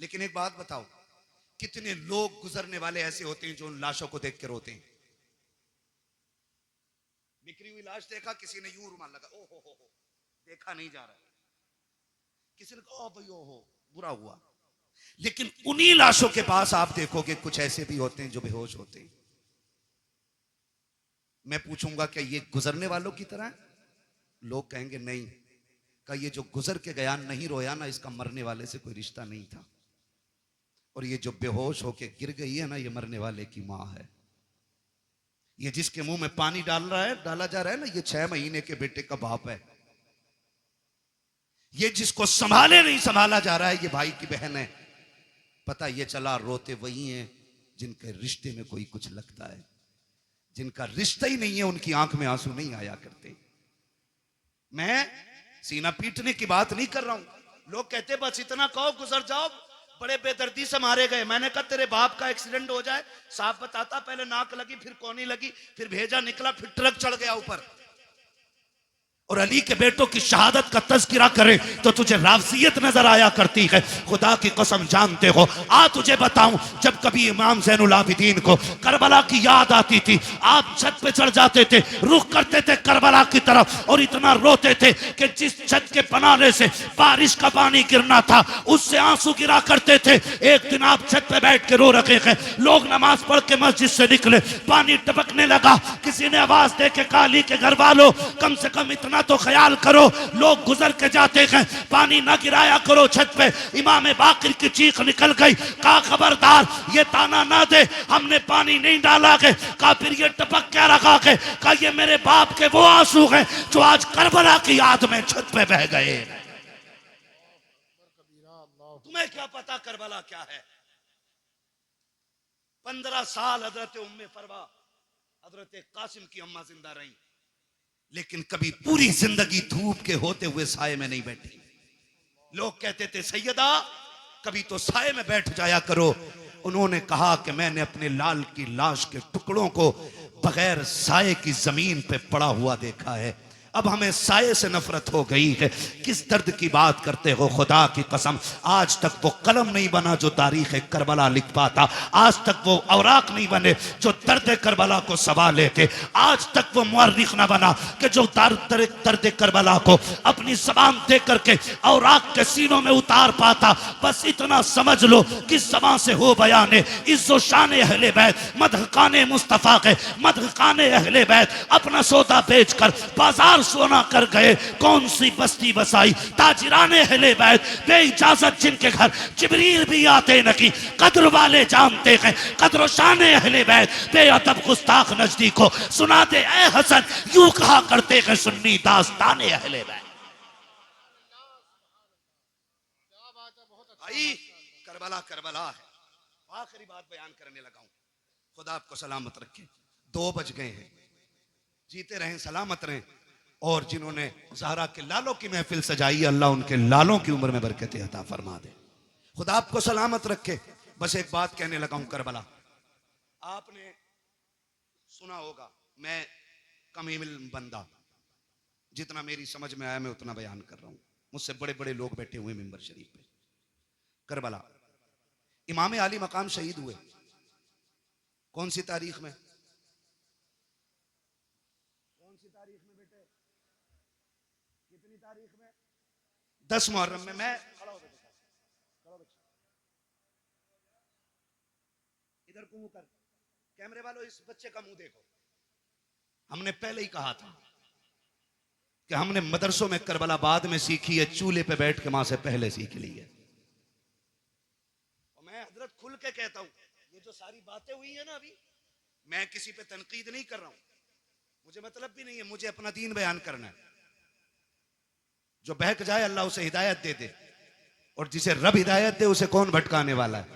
लेकिन एक बात बताओ, कितने लोग गुजरने वाले ऐसे होते हैं जो उन लाशों को देख के रोते हैं? बिखरी हुई लाश देखा, किसी ने यूं रुमाल लगा, ओ हो, देखा नहीं जा रहा, किसी ने कहा ओ भाई ओ हो, बुरा हुआ। लेकिन उन्हीं लाशों के पास आप देखोगे कुछ ऐसे भी होते हैं जो बेहोश होते हैं। मैं पूछूंगा क्या ये गुजरने वालों की तरह है? लोग कहेंगे नहीं। का ये जो गुजर के गया नहीं रोया ना, इसका मरने वाले से कोई रिश्ता नहीं था। और ये जो बेहोश होके गिर गई है ना, ये मरने वाले की मां है। ये जिसके मुंह में पानी डाला जा रहा है ना, ये 6 महीने के बेटे का बाप है। ये जिसको संभाले नहीं संभाला जा रहा है, ये भाई की बहन है। पता ये चला रोते वही हैं जिनके रिश्ते में कोई कुछ लगता है। जिनका रिश्ता ही नहीं है उनकी आंख में आंसू नहीं आया करते। मैं सीना पीटने की बात नहीं कर रहा हूं। लोग कहते बस इतना कहो गुजर जाओ, बड़े बेदर्दी से मारे गए। मैंने कहा तेरे बाप का एक्सीडेंट हो जाए, साफ बताता, पहले नाक लगी, फिर कोनी लगी, फिर भेजा निकला, फिर ट्रक चढ़ गया ऊपर। और अली के बेटों की शहादत का तज़किरा करे तो तुझे राफजियत नजर आया करती है। खुदा की कसम जानते हो, आ तुझे बताऊं, जब कभी इमाम ज़ैनुल आबिदीन को करबला की याद आती थी, आप छत पे चढ़ जाते थे, रुख करते थे करबला की तरफ और इतना रोते थे कि जिस छत के बनाने से बारिश का पानी गिरना था उससे आंसू गिरा करते थे। एक दिन आप छत पे बैठ के रो रखे हैं, लोग नमाज पढ़ के मस्जिद से निकले, पानी टपकने लगा। किसी ने आवाज दे के कहा अली के घर वालों, कम से कम इतना तो ख्याल करो, लोग गुजर के जाते हैं, पानी ना गिराया करो छत पे। इमाम बाकिर की चीख निकल गई, कहा खबरदार ये ताना ना दे, हमने पानी नहीं डाला के। कहा फिर ये टपक क्या रखा के? कहा ये मेरे बाप के वो आंसू हैं जो आज करबला की याद में छत पे बह गए। तुम्हें क्या पता करबला क्या है? 15 साल हजरत उम्मे फरवा, हजरत कासिम की अम्मा जिंदा रही। लेकिन कभी पूरी जिंदगी धूप के होते हुए साये में नहीं बैठी। लोग कहते थे सैयदा कभी तो साये में बैठ जाया करो। उन्होंने कहा कि मैंने अपने लाल की लाश के टुकड़ों को बगैर साये की जमीन पे पड़ा हुआ देखा है। अब हमें साये से नफरत हो गई है। किस दर्द की बात करते हो खुदा की कसम। आज तक वो कलम नहीं बना जो तारीख करबला लिख पाता। आज तक वो औराक नहीं बने जो दर्द करबला को सवा लेके। आज तक वो मुअर्रिख ना बना कि जो दर्द करबला को अपनी जबान दे करके औराक के सीनों में उतार पाता। बस इतना समझ लो कि जबान से हो बयाने इज्जो शान अहले बैत मदहकाने मुस्तफा के मदहकाने अहले बैत अपना सौदा बेचकर बाजार सोना कर गए। कौन सी बस्ती बसाई ताजिराने अहले बैत बे इजाजत जिनके घर जिब्रील भी आते न की कद्र वाले जानते हैं। कद्र शान अहले बैत बेअदब गुस्ताख नजदीक को सुनाते ए हसन यूं कहा करते हैं सुन्नी दास्ताने अहले बैत। भाई करबला करबला है। आखिरी बात बयान करने लगा हूं। खुदा आपको सलामत रखे। 2 बज गए हैं। जीते रहें सलामत रहें। और जिन्होंने ज़हरा के लालों की महफिल सजाई अल्लाह उनके लालों की उम्र में बरकत अता फरमा दे। खुदा आपको सलामत रखे। बस एक बात कहने लगा हूं करबला। आपने सुना होगा मैं कम इल्म बंदा, जितना मेरी समझ में आया मैं उतना बयान कर रहा हूं। मुझसे बड़े बड़े लोग बैठे हुए मिंबर शरीफ पे। करबला इमाम आली मकाम शहीद हुए कौन सी तारीख में? कौन सी तारीख में बेटे? कितनी तारीख में? 10 मुहर्रम में। मैं खड़ा हो बेटा, इधर को मुंह कर। कैमरे वालों इस बच्चे का मुंह देखो। हमने पहले ही कहा था कि हमने मदरसों में करबला बाद में सीखी है, चूल्हे पे बैठ के मां से पहले सीख ली है। और मैं हजरत खुल के कहता हूं ये जो सारी बातें हुई है ना अभी, मैं किसी पे तनकीद नहीं कर रहा हूं। मुझे मतलब भी नहीं है। मुझे अपना दीन बयान करना है। जो बहक जाए अल्लाह उसे हिदायत दे दे, और जिसे रब हिदायत दे उसे कौन भटकाने वाला है।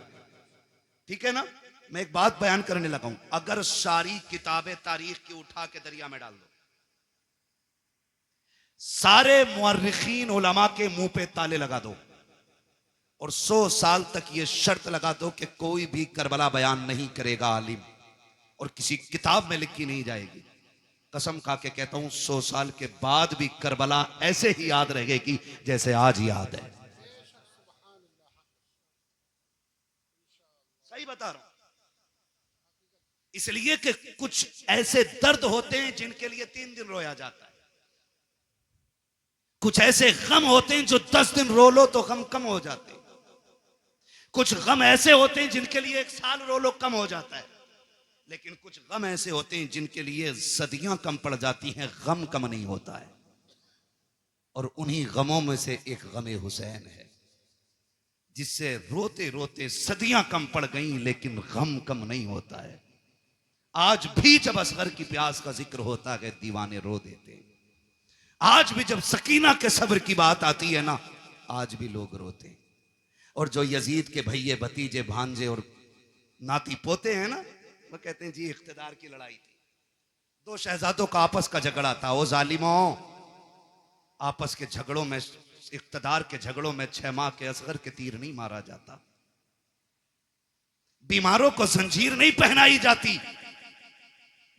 ठीक है ना? मैं एक बात बयान करने लगा हूं। अगर सारी किताबें तारीख की उठा के दरिया में डाल दो, सारे मुअर्रिखीन उलमा के मुंह पे ताले लगा दो, और 100 साल तक ये शर्त लगा दो कि कोई भी करबला बयान नहीं करेगा आलिम, और किसी किताब में लिखी नहीं जाएगी। कसम खा के कहता हूं 100 साल के बाद भी करबला ऐसे ही याद रहेगी जैसे आज याद है। सही बता रहा हूं। इसलिए कि कुछ ऐसे दर्द होते हैं जिनके लिए 3 दिन रोया जाता है। कुछ ऐसे गम होते हैं जो 10 दिन रो लो तो गम कम हो जाते हैं। कुछ गम ऐसे होते हैं जिनके लिए 1 साल रो लो कम हो जाता है। लेकिन कुछ गम ऐसे होते हैं जिनके लिए सदियां कम पड़ जाती हैं, गम कम नहीं होता है। और उन्हीं गमों में से एक गमे हुसैन है, जिससे रोते रोते सदियां कम पड़ गईं लेकिन गम कम नहीं होता है। आज भी जब असगर की प्यास का जिक्र होता है दीवाने रो देते हैं। आज भी जब सकीना के सब्र की बात आती है ना, आज भी लोग रोते हैं। और जो यजीद के भैये भतीजे भांजे और नाती पोते हैं ना, वो कहते हैं जी इख्तिदार की लड़ाई थी, 2 शहजादों का आपस का झगड़ा था। ओ जालिमों, आपस के झगड़ों में, इख्तिदार के झगड़ों में 6 माह के असगर के तीर नहीं मारा जाता। बीमारों को जंजीर नहीं पहनाई जाती।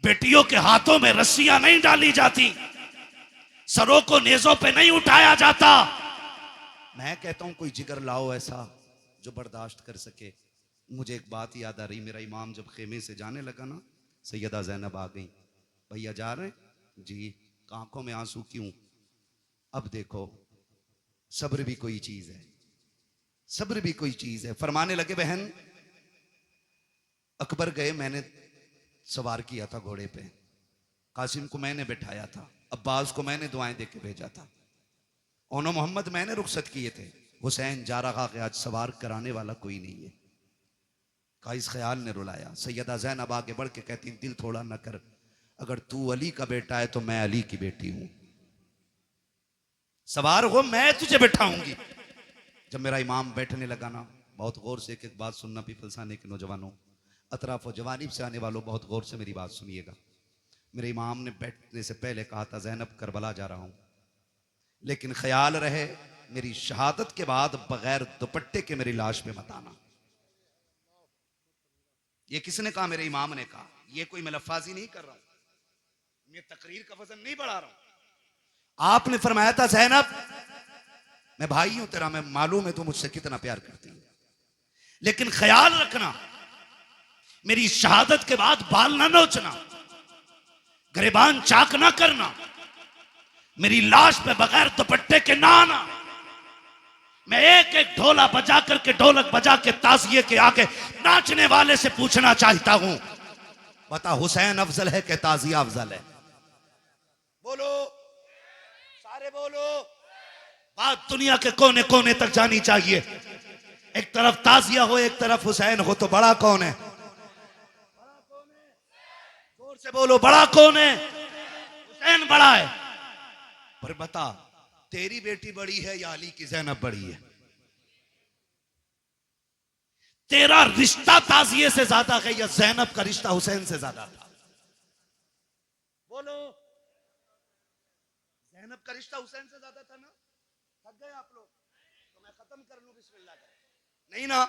बेटियों के हाथों में रस्सियां नहीं डाली जाती। सरों को नेजों पे नहीं उठाया जाता। मैं कहता हूं कोई जिगर लाओ ऐसा जो बर्दाश्त कर सके। मुझे एक बात याद आ रही। मेरा इमाम जब खेमे से जाने लगा ना, सैयदा जैनब आ गई। भैया जा रहे हैं जी। आंखों में आंसू क्यों? अब देखो सब्र भी कोई चीज है, सब्र भी कोई चीज है। फरमाने लगे बहन अकबर गए, मैंने सवार किया था घोड़े पे, कासिम को मैंने बिठाया था, अब्बास को मैंने दुआएं दे के भेजा था, ओनो मोहम्मद मैंने रुखसत किए थे, हुसैन जा रहा कि आज सवार कराने वाला कोई नहीं है। का इस ख्याल ने रुलाया। सैयदा ज़ैनब आगे बढ़ के कहती दिल थोड़ा न कर, अगर तू अली का बेटा है तो मैं अली की बेटी हूं, सवार हो मैं तुझे बैठाऊंगी। जब मेरा इमाम बैठने लगा ना, बहुत गौर से एक एक बात सुनना, पीपलसाने के नौजवानों, अतराफ और जवानीब से आने वालों बहुत गौर से मेरी बात सुनिएगा। मेरे इमाम ने बैठने से पहले कहा था ज़ैनब करबला जा रहा हूं, लेकिन ख्याल रहे मेरी शहादत के बाद बगैर दुपट्टे के मेरी लाश पे मत आना। ये किसने कहा? मेरे इमाम ने कहा। ये कोई मैं लफ्फाजी नहीं कर रहा हूं, मैं तकरीर का वजन नहीं बढ़ा रहा हूं। आपने फरमाया था ज़ैनब मैं भाई हूं तेरा, मैं मालूम है तू मुझसे कितना प्यार करती है, लेकिन ख्याल रखना मेरी शहादत के बाद बाल ना नोचना, गिरबान चाक ना करना, मेरी लाश पे बगैर दुपट्टे के ना आना। मैं एक एक ढोला बजा करके, ढोलक बजा के ताज़िए के आगे नाचने वाले से पूछना चाहता हूं, बता हुसैन अफजल है कि ताज़िया अफजल है? बोलो, सारे बोलो। बात दुनिया के कोने कोने तक जानी चाहिए। एक तरफ ताज़िया हो, एक तरफ हुसैन हो, तो बड़ा कौन है? जोर से बोलो, बड़ा कौन है? हुसैन बड़ा है। पर बता तेरी बेटी बड़ी है या अली की ज़ैनब बड़ी है? तेरा रिश्ता ताज़िए से ज्यादा है या ज़ैनब का रिश्ता हुसैन से ज्यादा था? बोलो। ज़ैनब का रिश्ता हुसैन से ज्यादा था ना? थक गए आप लोग? तो मैं खत्म कर लूं बिस्मिल्लाह कर। नहीं ना,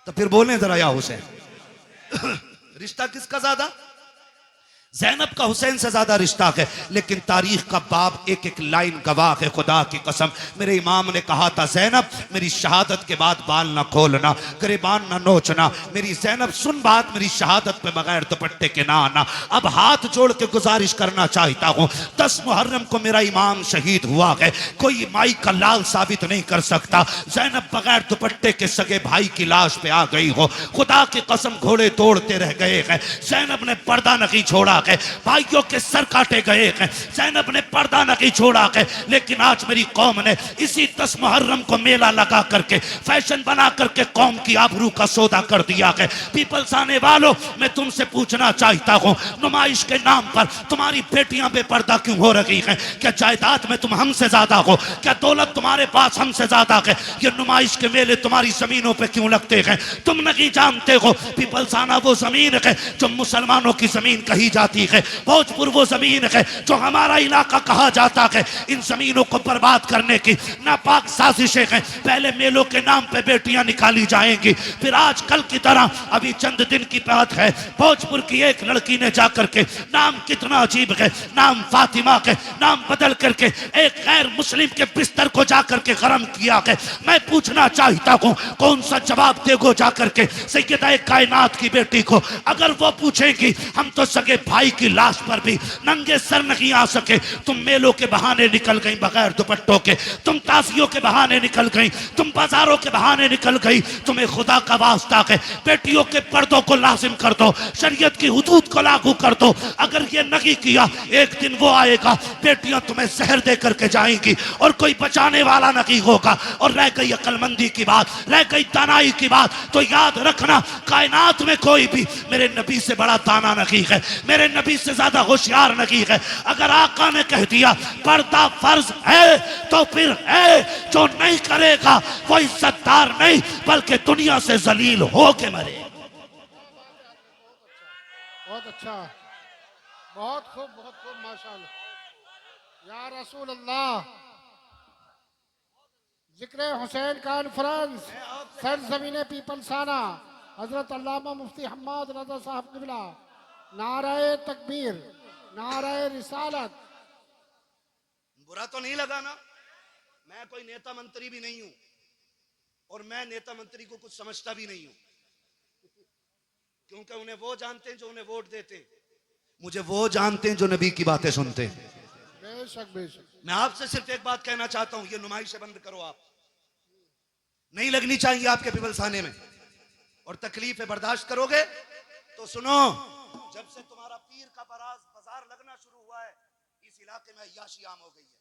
तो फिर बोले जरा या हुसैन। रिश्ता किसका ज्यादा? ज़ैनब का हुसैन से ज्यादा रिश्ता है, लेकिन तारीख का बाब एक एक लाइन गवाह है। खुदा की कसम मेरे इमाम ने कहा था ज़ैनब मेरी शहादत के बाद बाल ना खोलना, गिरबान ना नोचना। मेरी ज़ैनब सुन बात, मेरी शहादत पे बगैर दुपट्टे के ना आना। अब हाथ जोड़ के गुजारिश करना चाहता हूँ, 10 मुहर्रम को मेरा इमाम शहीद हुआ है, कोई माई का लाल साबित नहीं कर सकता ज़ैनब बगैर दुपट्टे के सगे भाई की लाश पे आ गई हो। खुदा की कसम घोड़े तोड़ते रह गए हैं, ज़ैनब ने पर्दा नहीं छोड़ा है, भाइयों के सर काटे गए हैं, ज़ैनब ने पर्दा नहीं छोड़ा है। लेकिन आज मेरी कौम ने इसी 10 मुहर्रम को मेला लगा करके, फैशन बना करके कौम की आबरू का सौदा कर दिया है। पीपल्स आने वालों, मैं तुमसे पूछना चाहता हूँ, नुमाइश के नाम पर तुम्हारी बेटियां बेपर्दा क्यों हो रही हैं? क्या जायदाद में तुम हमसे ज्यादा हो? क्या दौलत तुम्हारे पास हमसे ज्यादा है? ये नुमाइश के मेले तुम्हारी जमीनों पे क्यों लगते हैं? तुम नहीं जानते हो पीपल्स आना वो जमीन है जो मुसलमानों की जमीन कही जाती है, भोजपुर वो जमीन है जो हमारा इलाका कहा जाता है। इन जमीनों को बर्बाद करने की नापाक साजिशें हैं। पहले मेलों के नाम पे बेटियां निकाली जाएंगी, फिर आज कल की तरह अभी चंद दिन की बात है, भोजपुर की एक लड़की ने जाकर के, नाम कितना अजीब है, नाम फातिमा के, नाम बदल करके एक गैर मुस्लिम के बिस्तर को जाकर के गरम किया है। मैं पूछना चाहता हूँ कौन सा जवाब देगो जाकर के सैयदा कायनात की बेटी को? अगर वो पूछेंगी हम तो सगे भाई की लाश पर भी नंगे सर नहीं आ सके। तुम मेलों के बहाने निकल गई बगैर दुपट्टों के, तुम ताजियों के बहाने निकल गई, तुम बाजारों के बहाने निकल गई। तुम्हें खुदा का वास्ता है बेटियों के पर्दों को लाजिम कर दो, शरीयत की हुदूद को लागू कर दो। अगर ये नहीं किया एक दिन वो आएगा, बेटियां तुम्हें जहर दे करके जाएंगी और कोई बचाने वाला नहीं होगा। और रह गई अक्लमंदी की बात, रह गई दानाई की बात, तो याद रखना कायनात में कोई भी मेरे नबी से बड़ा दाना नहीं है, मेरे नबी से ज्यादा होशियार नहीं है। अगर आका ने कह दिया पर्दा फर्ज है तो फिर है, जो नहीं करेगा वो इज्जतदार नहीं बल्कि दुनिया से जलील हो के मरे। बहुत अच्छा, बहुत खूब माशाअल्लाह। या रसूल अल्लाह, जिक्र हुसैन कॉन्फ्रेंस सरजमीन पीपलसाना, हजरत अल्लामा मुफ्ती हम्माद रजा साहब किबला, नाराए तकबीर, नाराए रिसालत। बुरा तो नहीं लगा ना? मैं कोई नेता मंत्री भी नहीं हूं और मैं नेता मंत्री को कुछ समझता भी नहीं हूं, क्योंकि उन्हें वो जानते हैं जो उन्हें वोट देते हैं, मुझे वो जानते हैं जो नबी की बातें सुनते हैं। बेशक बेशक। मैं आपसे सिर्फ एक बात कहना चाहता हूं, ये नुमाइश बंद करो। आप नहीं लगनी चाहिए आपके पिपलसाने में, और तकलीफें बर्दाश्त करोगे तो सुनो, जब से तुम्हारा पीर का बाजार लगना शुरू हुआ है इस इलाके में अय्याशी आम हो गई है।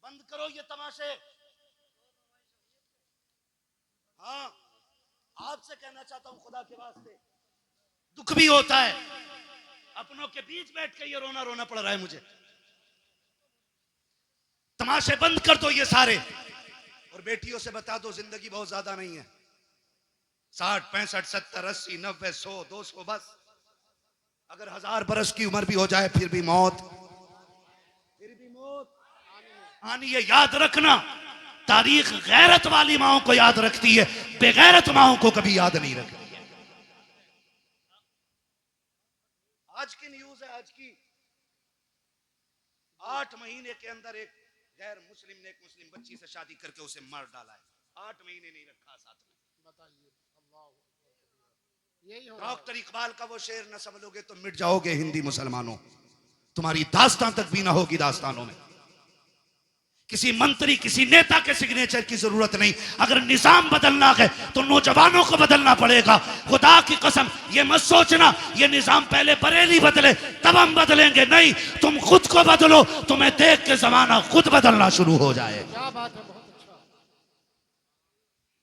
बंद करो ये तमाशे। हाँ, आपसे कहना चाहता हूं खुदा के वास्ते, दुख भी होता है, अपनों के बीच बैठ के ये रोना रोना पड़ रहा है मुझे। तमाशे बंद कर दो ये सारे, और बेटियों से बता दो जिंदगी बहुत ज्यादा नहीं है, 60 65 70 80 90 100 200 बस। अगर 1000 बरस की उम्र भी हो जाए फिर भी मौत आनी है। याद रखना, तारीख गैरत वाली माओ को याद रखती है, बेगैरत माओ को कभी याद नहीं रखती है। आज की न्यूज है, आज की 8 महीने के अंदर एक गैर मुस्लिम ने एक मुस्लिम बच्ची से शादी करके उसे मार डाला है। 8 महीने नहीं रखा साथ में। बताइए, यही हो रहा है। डॉक्टर इकबाल का वो शेर न समझोगे तो मिट जाओगे हिंदी मुसलमानों, तुम्हारी दास्तान तक भी ना होगी दास्तानों में। किसी मंत्री किसी नेता के सिग्नेचर की जरूरत नहीं। अगर निजाम बदलना है तो नौजवानों को बदलना पड़ेगा। खुदा की कसम ये मत सोचना ये निजाम पहले बरेली बदले तब हम बदलेंगे, नहीं, तुम खुद को बदलो, तुम्हें देख के जमाना खुद बदलना शुरू हो जाएगा। क्या बात है, बहुत अच्छा।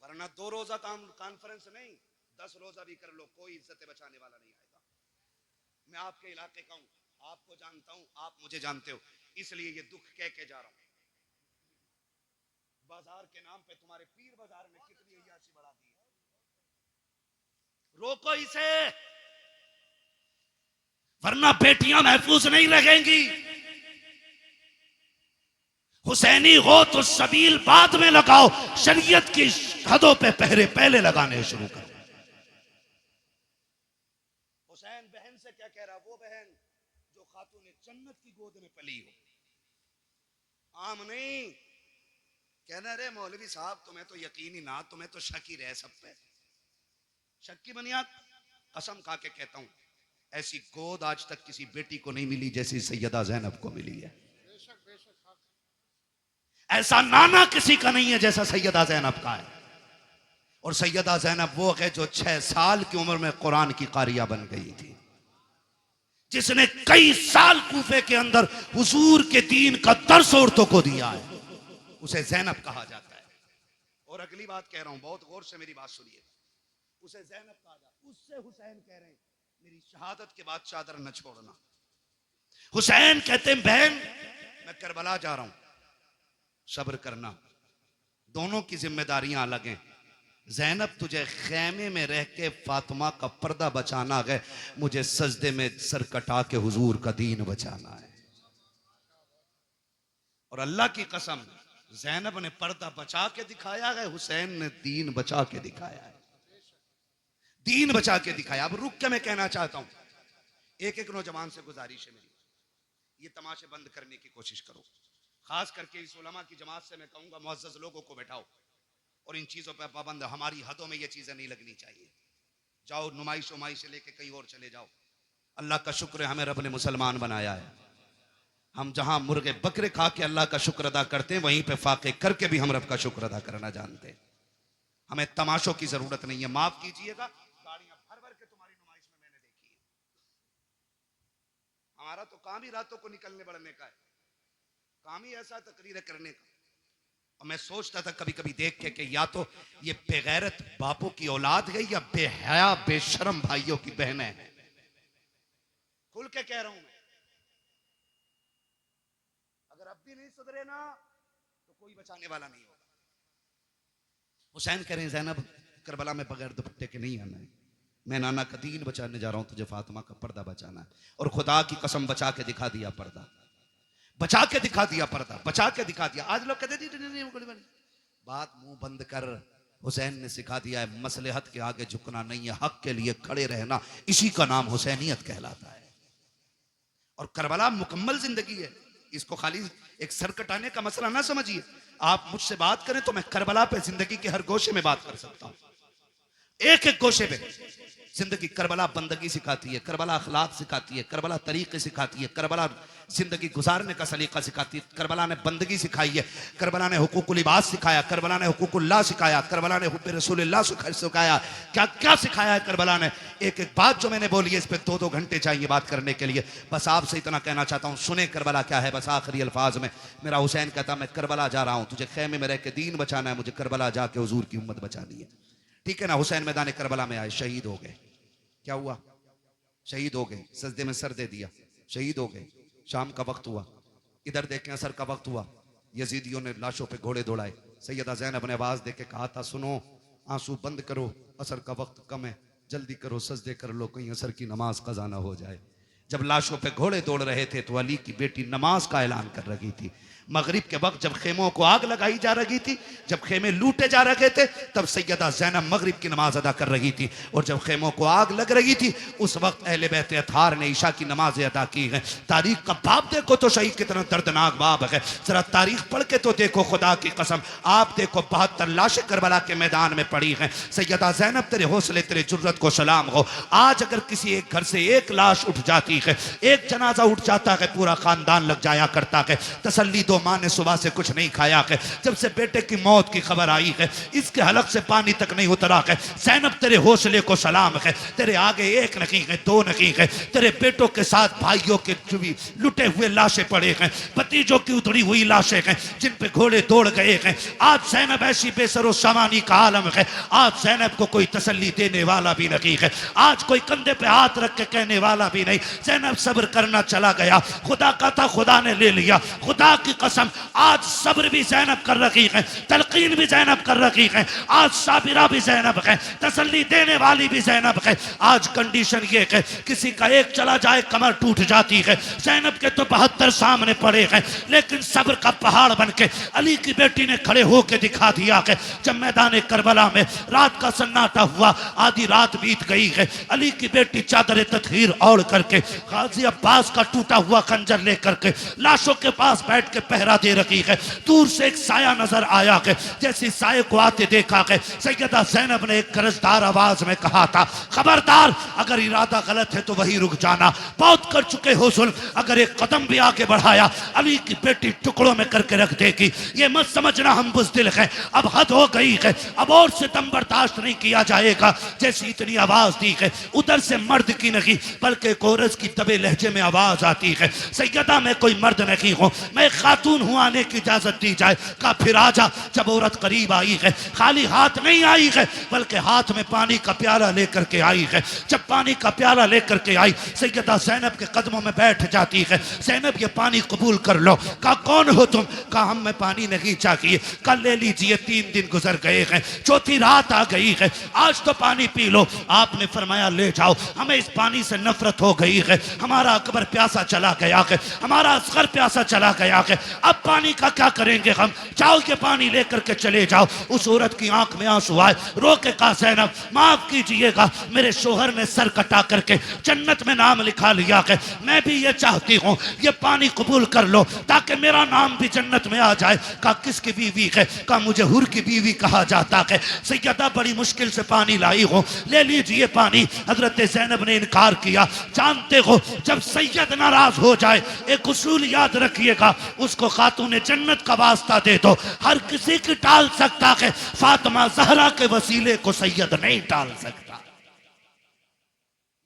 वरना 2 रोजा कॉन्फ्रेंस नहीं, 10 रोजा भी कर लो, कोई इज्जत बचाने वाला नहीं आएगा। मैं आपके इलाके का हूं, आपको जानता हूं, आप मुझे जानते हो, इसलिए ये दुख कह के जा रहा हूं। बाजार के नाम पे तुम्हारे पीर बाजार ने कितनी अय्याशी बढ़ा दी है। रोको इसे, वरना बेटियां महफूज नहीं रहेंगी। हुसैनी हो तो सबील बाद में लगाओ, शरीयत की हदों पे पहरे पहले लगाने शुरू करो। हुसैन बहन से क्या कह रहा, वो बहन जो खातून जन्नत की गोद में पली हो, आम नहीं। कहना रे मौलवी साहब तुम्हें तो यकीन ही ना, तुम्हें तो शक ही रहे सब पे। शक की बुनियाद, कसम खा के कहता हूं, ऐसी गोद आज तक किसी बेटी को नहीं मिली जैसी सैयदा ज़ैनब को मिली है। बेशक बेशक। ऐसा नाना किसी का नहीं है जैसा सैयदा ज़ैनब का है। और सैयदा ज़ैनब वो है जो 6 साल की उम्र में कुरान की कारिया बन गई थी, जिसने कई साल कूफे के अंदर हुजूर के दीन का दर्स औरतों को दिया है, उसे ज़ैनब कहा जाता है। और अगली बात कह रहा हूं, बहुत गौर से मेरी बात सुनिए, उसे ज़ैनब कहा जाता है। उससे हुसैन कह रहे हैं मेरी शहादत के बाद चादर न छोड़ना। हुसैन कहते हैं बहन मैं करबला जा रहा हूं, सब्र करना, दोनों की जिम्मेदारियां अलग हैं। ज़ैनब तुझे खेमे में रह के फातिमा का पर्दा बचाना है, मुझे सजदे में सर कटा के हुजूर का दीन बचाना है। और अल्लाह की कसम ज़ैनब ने पर्दा बचा के दिखाया है, हुसैन ने दीन बचा के दिखाया है। दीन बचा के दिखाया। अब रुक के मैं कहना चाहता हूं, एक एक नौजवान से गुजारिश है मेरी, ये तमाशे बंद करने की कोशिश करो। खास करके इस उलमा की जमात से मैं कहूंगा मुअज़्ज़ज़ लोगों को बैठाओ और इन चीजों पर पाबंद, हमारी हदों में ये चीजें नहीं लगनी चाहिए। जाओ नुमाइश उमाइश लेके कहीं और चले जाओ। अल्लाह का शुक्र है हमें रब ने मुसलमान बनाया है। हम जहां मुर्गे बकरे खा के अल्लाह का शुक्र अदा करते हैं, वहीं पे फाके करके भी हम रब का शुक्र अदा करना जानते हैं। हमें तमाशों की जरूरत नहीं है। माफ कीजिएगा, गाड़ियां भर भर के तुम्हारी नुमाइश में मैंने देखी है। हमारा तो काम ही रातों को निकलने बढ़ने का है, काम ही ऐसा तकरीरें करने का। और मैं सोचता था कभी कभी देख के कि या तो ये बेगैरत बापों की औलाद है या बेहया बेशरम भाइयों की बहनें हैं। खुल के कह रहा हूं मैं, अगर अब भी नहीं सुधरे ना तो कोई बचाने वाला नहीं होगा। हुसैन कह रहे हैं ज़ैनब करबला में बगैर दुपट्टे के नहीं आना है, मैं नाना का दीन बचाने जा रहा हूं, तुझे फातिमा का पर्दा बचाना है। और खुदा की कसम बचा के दिखा दिया पर्दा, बचा के दिखा दिया पर्दा, बचा के दिखा दिया। आज लोग कहते नहीं, बात मुंह बंद कर। हुसैन ने सिखा दिया है मसलहत के आगे झुकना नहीं है, हक के लिए खड़े रहना, इसी का नाम हुसैनियत कहलाता है। और करबला मुकम्मल जिंदगी है, इसको खाली एक सर कटाने का मसला ना समझिए। आप मुझसे बात करें तो मैं करबला पे जिंदगी के हर गोशे में बात कर सकता हूं, एक एक गोशे पे जिंदगी। करबला बंदगी सिखाती है, करबला अखलाक सिखाती है, करबला तरीके सिखाती है, करबला जिंदगी गुजारने का सलीका सिखाती है। करबला ने बंदगी सिखाई है, करबला ने हुकूकुल इबाद सिखाया, करबला ने हुकूकुल्लाह सिखाया, करबला ने हुब्बे रसूलुल्लाह सिखाया। क्या क्या सिखाया है करबला ने। एक एक बात जो मैंने बोली है इस पर 2-2 घंटे चाहिए बात करने के लिए। बस आपसे इतना कहना चाहता हूं, सुने करबला क्या है। बस आखिरी अल्फाज में मेरा हुसैन कहता मैं करबला जा रहा हूं, तुझे खेमे में रह के दीन बचाना है, मुझे करबला जाके हुजूर की उम्मत बचानी है। ठीक है ना। हुसैन मैदान करबला में आए, शहीद हो गए। क्या हुआ? शहीद हो गए, सजदे में सर दे दिया, शहीद हो गए। शाम का वक्त हुआ, इधर देखें असर का वक्त हुआ, यजीदियों ने लाशों पे घोड़े दौड़ाए। सैयदा ज़ैनब ने आवाज दे के कहा था सुनो, आंसू बंद करो, असर का वक्त कम है, जल्दी करो, सजदे कर लो, कहीं असर की नमाज कज़ा ना हो जाए। जब लाशों पे घोड़े दौड़ रहे थे तो अली की बेटी नमाज का ऐलान कर रही थी। मगरिब के वक्त जब खेमों को आग लगाई जा रही थी, जब खेमे लूटे जा रहे थे, तब सैयदा ज़ैनब मगरिब की नमाज अदा कर रही थी। और जब खेमों को आग लग रही थी, उस वक्त अहले बैत अतार ने ईशा की नमाज अदा की है। तारीख का बाब देखो तो सही कितना दर्दनाक बाब है। जरा तारीख पढ़ के तो देखो, खुदा की कसम। आप देखो 72 लाशें करबला के मैदान में पड़ी हैं। सैयदा ज़ैनब तेरे हौसले तेरे जुर्रत को सलाम हो। आज अगर किसी एक घर से एक लाश उठ जाती है, एक जनाजा उठ जाता है, पूरा खानदान लग जाया करता है। तसल्ली दो, माँ ने सुबह से कुछ नहीं खाया है। जब से बेटे की मौत की खबर आई है, इसके हलक से पानी तक नहीं उतरा है। ज़ैनब तेरे हौसले को सलाम है। तेरे आगे एक नहीं है, दो नहीं है, तेरे बेटों के साथ भाइयों के भी लुटे हुए लाशें पड़े हैं, भतीजों की उतरी हुई लाशें हैं जिन पे घोड़े दौड़ गए हैं। आज ज़ैनब ऐसी बेसरो सामानी का आलम है। आज ज़ैनब को कोई तसल्ली देने वाला भी नहीं है। आज कोई कंधे पे हाथ रख के कहने वाला भी नहीं। ज़ैनब सब्र करना चला गया। खुदा का था, खुदा ने ले लिया। खुदा की कसम, आज सब्र भी ज़ैनब कर रही है, तलकीन भी ज़ैनब कर रही है। आज साबिरा भी ज़ैनब है, तसल्ली देने वाली भी ज़ैनब है। आज कंडीशन ये है, किसी का एक चला जाए कमर टूट जाती है। ज़ैनब के तो 72 सामने पड़े हैं, लेकिन सब्र का पहाड़ बन के अली की बेटी ने खड़े होकर दिखा दिया है। जब मैदान करबला में रात का सन्नाटा हुआ, आधी रात बीत गई है, अली की बेटी चादर ततहीर ओढ़ करके गाजी अब्बास का टूटा हुआ खंजर लेकर के लाशों के पास बैठ के पहरा दे रही है। दूर से एक साया नजर आया है। जैसे साये को आते देखा है, सैयदा ज़ैनब ने एक गरजदार आवाज में कहा था, खबरदार, अगर इरादा गलत है तो वही रुक जाना। बहुत कर चुके हो जुल्म, अगर एक कदम भी आगे बढ़ाया अली की बेटी टुकड़ों में करके रख देगी। ये मत समझना हम बुज़दिल हैं, अब हद हो गई है, अब और सितम बर्दाश्त नहीं किया जाएगा। जैसी इतनी आवाज दी है, उधर से मर्द की नहीं बल्कि कोरस की दबे लहजे में आवाज आती है, सैयदा मैं कोई मर्द नहीं हूँ, मैं खातून हूँ, आने की इजाजत दी जाए। का फिर आजा। जब औरत करीब आई है, खाली हाथ नहीं आई है, बल्कि हाथ में पानी का प्याला लेकर के आई है। जब पानी का प्याला लेकर के आई, सैयदा ज़ैनब के कदमों में बैठ जाती है। ज़ैनब ये पानी कबूल कर लो। कहा कौन हो तुम? कहा हम में पानी नहीं चाहिए, कल ले लीजिए, 3 दिन गुजर गए हैं, चौथी रात आ गई है, आज तो पानी पी लो। आपने फरमाया ले जाओ, हमें इस पानी से नफरत हो गई है। हमारा अकबर प्यासा चला गया है, हमारा असगर प्यासा चला गया है, अब पानी का क्या करेंगे हम? जाओ ये पानी लेकर के चले जाओ। उस औरत की आंख में आंसू आए, रो के कहा ज़ैनब माफ कीजिएगा, मेरे शोहर ने सर कटा करके जन्नत में नाम लिखा लिया है, मैं भी ये चाहती हूँ ये पानी कबूल कर लो ताकि मेरा नाम भी जन्नत में आ जाए। कहा किसकी बीवी है? कहा मुझे हुर की बीवी कहा जाता है। सैयदा बड़ी मुश्किल से पानी लाई हो, ले लीजिए पानी। हजरत ज़ैनब ने इनकार किया। जानते हो जब सैयद नाराज हो जाए, एक उसूल याद रखिएगा, उसको खातून जन्नत का वास्ता दे दो। हर किसी की टाल सकता है, फातिमा ज़हरा के वसीले को सैयद नहीं टाल सकता।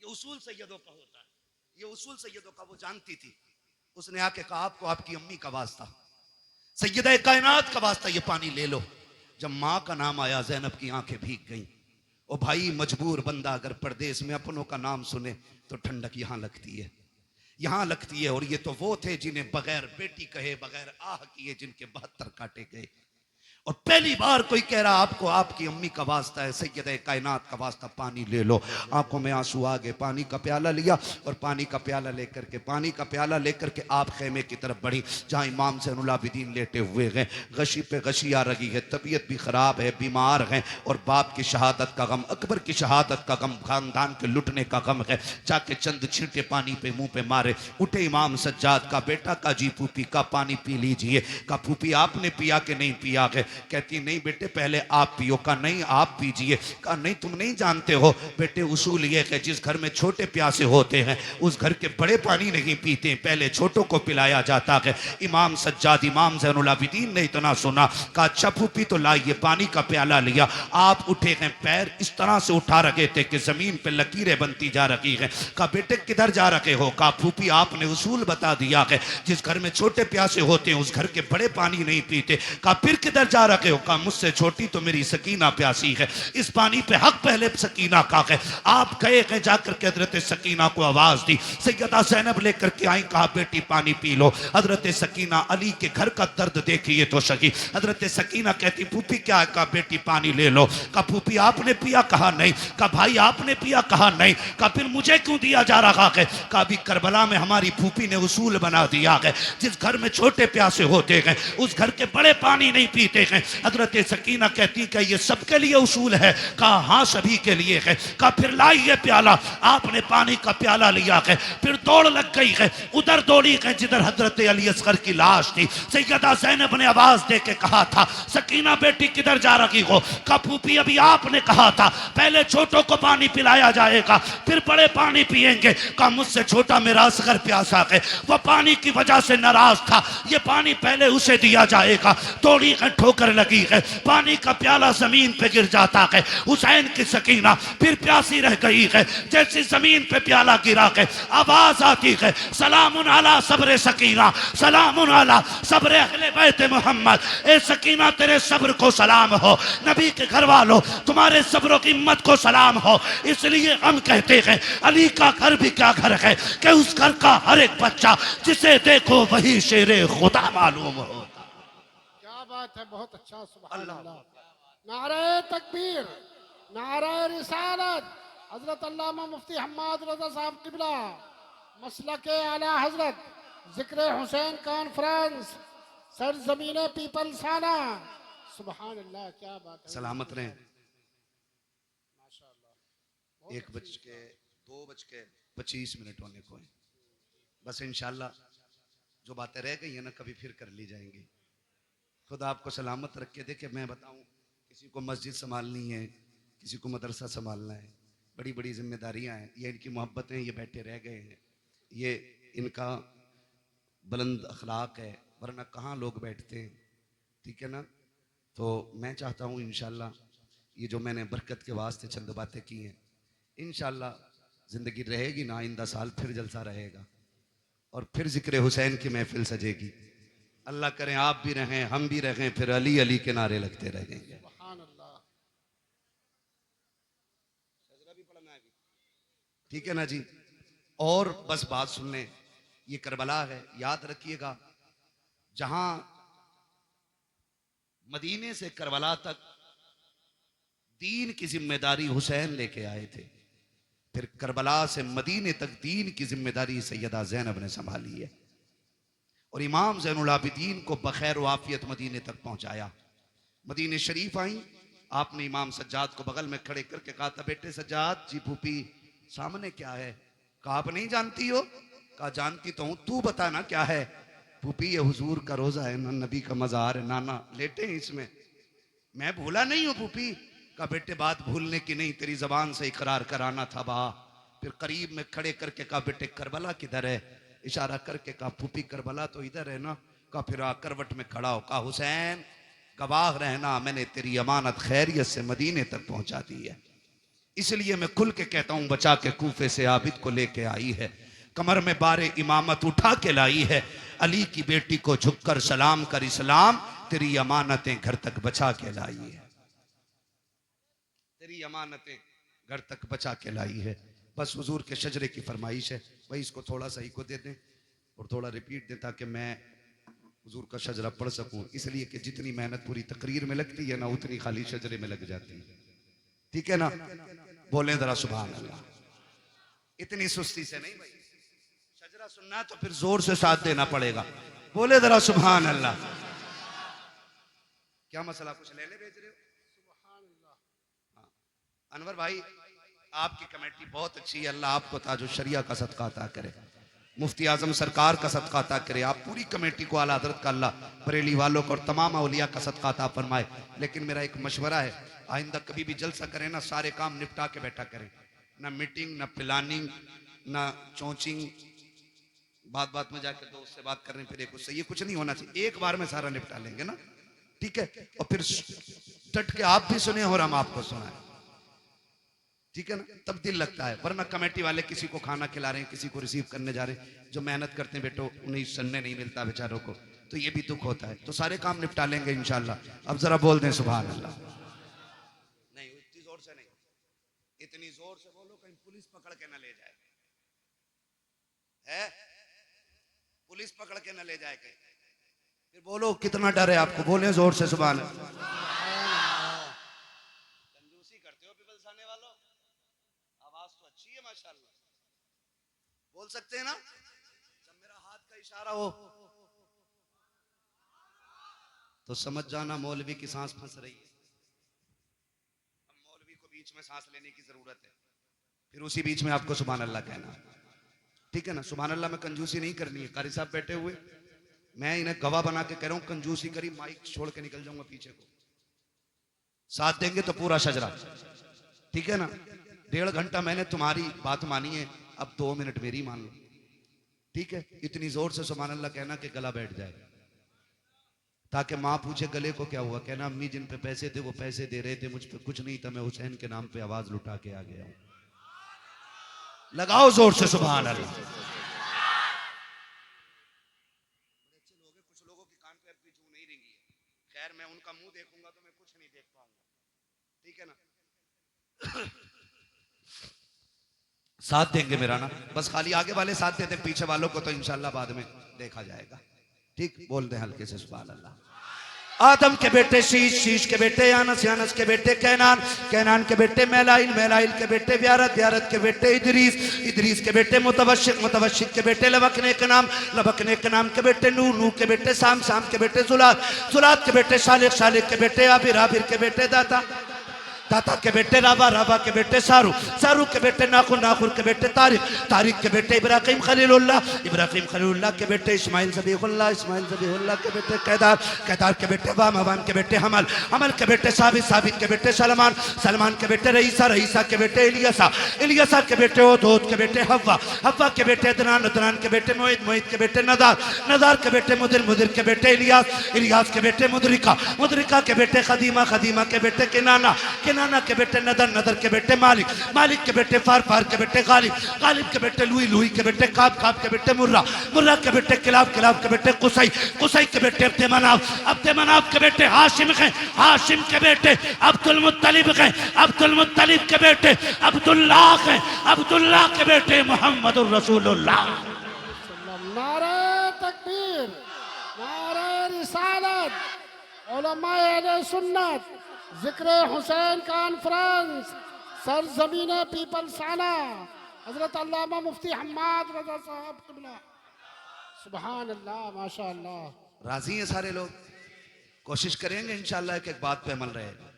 ये उसूल सैयदों का होता है, ये उसूल सैयदों का वो जानती थी। उसने आके कहा आपको आपकी अम्मी का वास्ता, सैयदा कायनात का वास्ता, ये पानी ले लो। जब माँ का नाम आया, ज़ैनब की आंखें भीग गईं। ओ भाई, मजबूर बंदा अगर परदेश में अपनों का नाम सुने तो ठंडक यहाँ लगती है, यहाँ लगती है। और ये तो वो थे जिन्हें बगैर बेटी कहे, बगैर आह किए जिनके 72 काटे गए। और पहली बार कोई कह रहा आपको आपकी अम्मी का वास्ता है, सैयदा कायनात का वास्ता, पानी ले लो। आंखों में आंसू आ गए, पानी का प्याला लिया और पानी का प्याला लेकर के आप खेमे की तरफ बढ़ी जहाँ इमाम ज़ैनुल आबिदीन लेटे हुए हैं। गशी पे गशी आ रही है, तबीयत भी ख़राब है, बीमार हैं और बाप की शहादत का गम, अकबर की शहादत का गम, खानदान के लुटने का गम है। जाके चंद छींटे पानी पे मुंह पे मारे। उठे इमाम सज्जाद का बेटा, का जी फूफी का पानी पी लीजिए। का फूफी आपने पिया कि नहीं पिया है? कहती नहीं बेटे पहले आप पियो। का नहीं आप पीजिए। का नहीं तुम नहीं जानते हो बेटे, उसूल ये है जिस घर में छोटे प्यासे होते हैं उस घर के बड़े पानी नहीं पीते, पहले छोटों को पिलाया जाता है। इमाम सज्जाद, इमाम ज़ैनुल आबिदीन ने इतना सुना, कहा अच्छा फूफी तो लाइए। पानी का प्याला लिया। आप उठे हैं, पैर इस तरह से उठा रखे थे कि जमीन पे लकीरें बनती जा रही हैं। कहा बेटे किधर जा रखे हो? कहा फूफी आपने उसूल बता दिया है, जिस घर में छोटे प्यासे होते हैं उस घर के बड़े पानी नहीं पीते। कहा फिर किधर जा क्या रखे हो? कहा मुझसे छोटी तो मेरी सकीना प्यासी है, इस पानी पे हक पहले सकीना का है। आप गए हैं जाकर के हजरत सकीना को आवाज दी, सैयदा ज़ैनब लेकर के आई, कहा बेटी पानी पी लो। हजरत सकीना अली के घर का दर्द देखिए तो सही। हजरत सकीना कहती फूफी क्या है? कहा बेटी पानी ले लो। कहा फूफी आपने पिया? कहा नहीं। कहा भाई आपने पिया? कहा नहीं। कहा फिर मुझे क्यों दिया जा रहा है? कहा अभी करबला में हमारी फूफी ने उसूल बना दिया है, जिस घर में छोटे प्यासे होते हैं उस घर के बड़े पानी नहीं पीते हैं। हजरत सकीना कहती कि ये सबके लिए उसूल है? कहा हाँ सभी के लिए है। कहा फिर लाइए प्याला। आपने पानी का प्याला लिया है, फिर दौड़ लग गई है, उधर दौड़ी है जिधर हजरत अली असगर की लाश थी। सैयदा ज़ैनब ने आवाज दे के कहा था सकीना बेटी किधर जा रही हो? कहा फूफी अभी आपने कहा था पहले छोटों को पानी पिलाया जाएगा फिर बड़े पानी पिएंगे। कहा मुझसे छोटा मेरा असगर प्यासा है, वह पानी की वजह से नाराज था, ये पानी पहले उसे दिया जाएगा। थोड़ी ठोकर लगी है, पानी का प्याला जमीन पे गिर जाता है। हुसैन की सकीना फिर प्यासी रह गई है, जैसे जमीन पे प्याला गिरा है आवाज आती है सलामुन अला सब्र सकीना, सलामुन अला सब्र अहले बैत मोहम्मद। ए सकीना तेरे सब्र को सलाम हो, नबी के घर वालों तुम्हारे सब्र की हिम्मत को सलाम हो। इसलिए हम कहते हैं अली का घर भी क्या घर है कि उस घर का हर एक बच्चा जिसे देखो वही शेरे खुदा मालूम हो। क्या बात है, बहुत अच्छा, सुभान अल्लाह। नारे तकबीर, नारे रिसालत, हजरत अल्लामा मुफ्ती हम्माद रजा साहब किबला, मसलके आला हजरत, जिक्र हुसैन कॉन्फ्रेंस, सरजमीने पीपल साना। सुभान अल्लाह, क्या बात है। सलामत रहें। माशाअल्लाह। 1:02:25 होने को है। बस इंशाल्लाह जो बातें रह गई है ना कभी फिर कर ली जाएंगी। खुदा आपको सलामत रख के दे। कि मैं बताऊं किसी को मस्जिद संभालनी है, किसी को मदरसा संभालना है, बड़ी बड़ी जिम्मेदारियां हैं। ये इनकी मोहब्बतें, ये बैठे रह गए हैं, ये इनका बुलंद अखलाक है, वरना कहाँ लोग बैठते हैं। ठीक है ना? तो मैं चाहता हूँ इंशाल्लाह ये जो मैंने बरकत के वास्ते चंद बातें की हैं, इंशाल्लाह ज़िंदगी रहेगी ना, आइंदा साल फिर जलसा रहेगा और फिर जिक्र हुसैन की महफिल सजेगी। अल्लाह करें आप भी रहें, हम भी रहें, फिर अली अली के नारे लगते रहेंगे। सुभान अल्लाह। ठीक है ना जी? और बस बात सुनने, ये करबला है, याद रखिएगा। जहां मदीने से करबला तक दीन की जिम्मेदारी हुसैन लेके आए थे, फिर करबला से मदीने तक दीन की जिम्मेदारी सैयदा ज़ैनब ने संभाली है और इमाम ज़ैनुल आबिदीन को बखैर वाफियत मदीने तक पहुंचाया। मदीने शरीफ आई, आपने इमाम सज्जाद को बगल में खड़े करके कहा था बेटे सज्जाद जी फूफी सामने क्या है? कहा आप नहीं जानती हो? कहा जानती तो हूं, तू बता ना क्या है? फूफी ये हुजूर का रोजा है ना, नबी का मजार है, नाना लेटे हैं इसमें। मैं भूला नहीं हूं फूफी। कहा बेटे बात भूलने की नहीं, तेरी जबान से इकरार कराना था बा। फिर करीब में खड़े करके कहा बेटे करबला किधर है? इशारा करके कहा फूफी करबला तो इधर है ना। कहा फिर करवट में खड़ा हो, कहा हुसैन गवाह रहना, मैंने तेरी अमानत खैरियत से मदीने तक पहुंचा दी है, इसलिए मैं खुल के कहता हूं बचा के कूफे से आबिद को लेके आई है, कमर में बारे इमामत उठा के लाई है, अली की बेटी को झुककर सलाम कर इस्लाम, तेरी अमानतें घर तक बचा के लाई है, तेरी अमानतें घर तक बचा के लाई है। बस हुजूर के शजरे की फरमाइश है, भाई इसको थोड़ा सा ही को दे दें और थोड़ा रिपीट दें ताकि मैं हुजूर का शजरा पढ़ सकूं, इसलिए कि जितनी मेहनत पूरी तकरीर में लगती है ना उतनी खाली शजरे में लग जाती है। ठीक है ना? बोलें जरा सुभान अल्लाह। इतनी सुस्ती से नहीं भाई, शजरा सुनना है तो फिर जोर से साथ देना पड़ेगा। बोले जरा सुभान अल्लाह। क्या मसला, कुछ लेने भेज रहे हो? हाँ। अनवर भाई आपकी कमेटी बहुत अच्छी है, अल्लाह आपको ताजो शरिया का सदका अता करे, मुफ्ती आजम सरकार का सदका अता करे, आप पूरी कमेटी को आला हज़रत का अल्लाह बरेली वालों को और तमाम औलिया का सदका अता फरमाए। लेकिन मेरा एक मशवरा है, आइंदा कभी भी जलसा करें ना सारे काम निपटा के बैठा करें, ना मीटिंग ना प्लानिंग ना चौचिंग, बात बात में जाकर दोस्त से बात करने फिर एक उससे, ये कुछ नहीं होना चाहिए। एक बार में सारा निपटा लेंगे ना, ठीक है? और फिर डट के आप भी सुने और हम आपको सुनाए, ठीक है ना? तब दिल लगता है। वरना कमेटी वाले किसी को खाना खिला रहे हैं, किसी को रिसीव करने जा रहे हैं, जो मेहनत करते हैं बेटो उन्हें सन्ने नहीं मिलता बेचारों को, तो ये भी दुख होता है। तो सारे काम निपटा लेंगे इंशाल्लाह। अब जरा बोल दें सुभान अल्लाह। नहीं इतनी जोर से नहीं, इतनी जोर से बोलो कहीं पुलिस पकड़ के न ले जाए, है पुलिस पकड़ के न ले जाए कहीं। फिर बोलो कितना डर है आपको, बोले जोर से सुभान अल्लाह। कंजूसी करते हो पीपल्स आने वालों, आवाज तो अच्छी है माशाल्लाह, बोल सकते हैं ना। जब मेरा हाथ का इशारा हो तो समझ जाना मौलवी की सांस फंस रही है। अब मौलवी को बीच में सांस लेने की जरूरत है, फिर उसी बीच में आपको सुभान अल्लाह कहना, ठीक है ना। सुभान अल्लाह में कंजूसी नहीं करनी है। कारी साहब बैठे हुए, मैं इन्हें गवाह बना के कह रहा हूं, कंजूसी करी माइक छोड़ के निकल जाऊंगा पीछे को। साथ देंगे तो पूरा शजरा, ठीक है ना। 1.5 घंटा मैंने तुम्हारी बात मानी है, अब 2 मिनट मेरी मान लो, ठीक है। इतनी जोर से सुभान अल्लाह कहना कि गला बैठ जाए, ताकि माँ पूछे गले को क्या हुआ, कहना अम्मी जिन पे पैसे थे वो पैसे दे रहे थे, मुझ पे कुछ नहीं था, मैं हुसैन के नाम पे आवाज लुटा के आ गया हूं। लगाओ जोर से सुभान अल्लाह। अच्छे लोग हैं, कुछ लोगों की कान पे अब भी जू नहीं रेंगी है। खैर मैं उनका मुंह देखूंगा तो मैं कुछ नहीं देख पाऊंगा, ठीक है ना। साथ देंगे मेरा ना, बस खाली आगे वाले साथ देते, पीछे वालों को तो इंशाल्लाह बाद में देखा जाएगा, ठीक। बोल दे हल्के से सुभान अल्लाह। आदम के बेटे शीश, शीश के बेटे यानस, यानस के बेटे कैनान, कैनान के बेटे मैलाइल, मैलाइल के बेटे व्यारत, व्यारत के बेटे इदरीस, इदरीस के बेटे मुतवशिक, मुतवशिक के बेटे लबकने के नाम, लबकने के नाम के बेटे नूह, नूह के बेटे साम, साम के बेटे जुलात, जुलात के बेटे शालिक, शालिक के बेटे आबिर, आबिर के बेटे दाता, दाता के बेटे राबा, राबा के बेटे सारू, सारू के बेटे नाखुर, नाखुर के बेटे तारिक, तारिक के बेटे इब्राहिम खलीलुल्लाह, इब्राहिम खलीलुल्लाह के बेटे इस्माइल ज़बीहुल्लाह, इस्माइल ज़बीहुल्लाह के बेटे कैदार, कैदार के बेटे वाम, वाम के बेटे हमल, हमल के बेटे साबित, साबित के बेटे सलमान, सलमान के बेटे रईसा, रईसा के बेटे इलियासा, इलियासा के बेटे ओद, ओद के बेटे हव्वा, हव्वा के बेटे अदनान, अदनान के बेटे मोहित, मोहित के बेटे नदार, नदार के बेटे मुदिर, मुदिर के बेटे इलियास, इलियास के बेटे मुदरिका, मुदरिका के बेटे खदीमा, खदीमा के बेटे किनाना, किनाना के बेटे नदर, नदर के बेटे मालिक, मालिक के बेटे फार, फार के बेटे गालिब, गालिब के बेटे लुई, लुई के बेटे काब, काब के बेटे मुर्रा, मुर्रा के बेटे किलाब, किलाब के बेटे कुसई, कुसई के बेटे अब्दे मनाफ, अब्दे मनाफ के बेटे हाशिम हैं, हाशिम के बेटे अब्दुल मुत्तलिब हैं, अब्दुल मुत्तलिब के बेटे अब्दुल्लाह हैं, अब्दुल्लाह के बेटे मोहम्मदुर रसूलुल्लाह। नारे तकबीर, नारे रिसालत, उलमाए अहले सुन्नत, जिक्र हुसैन कॉन्फ्रेंस, सरजमीन पीपल्स आना, हजरत अल्लामा मुफ्ती हम्माद रजा साहब क़िबला। सुभान अल्लाह, माशा अल्लाह। राजी हैं सारे लोग, कोशिश करेंगे इंशाल्लाह एक एक बात पे अमल रहेगा,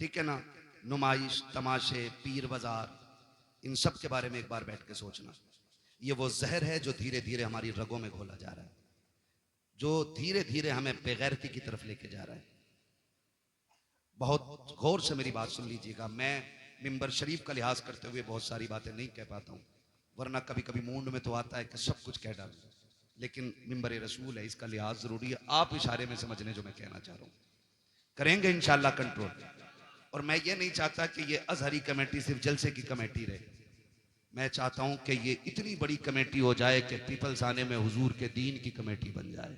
ठीक है ना। नुमाइश, तमाशे, पीर बाजार, इन सब के बारे में एक बार बैठ के सोचना। ये वो जहर है जो धीरे धीरे हमारी रगों में घोला जा रहा है, जो धीरे धीरे हमें बेगैरती की तरफ लेके जा रहा है। बहुत गौर से मेरी बात सुन लीजिएगा। मैं मिंबर शरीफ का लिहाज करते हुए बहुत सारी बातें नहीं कह पाता हूँ, वरना कभी कभी मूड में तो आता है कि सब कुछ कह डालूं, लेकिन मिंबर रसूल है, इसका लिहाज जरूरी है। आप इशारे में समझ लें जो मैं कहना चाह रहा हूँ, करेंगे इंशाल्लाह कंट्रोल। और मैं ये नहीं चाहता कि ये अजहरी कमेटी सिर्फ जलसे की कमेटी रहे, मैं चाहता हूँ कि ये इतनी बड़ी कमेटी हो जाए कि पीपल्स आने में हुजूर के दीन की कमेटी बन जाए,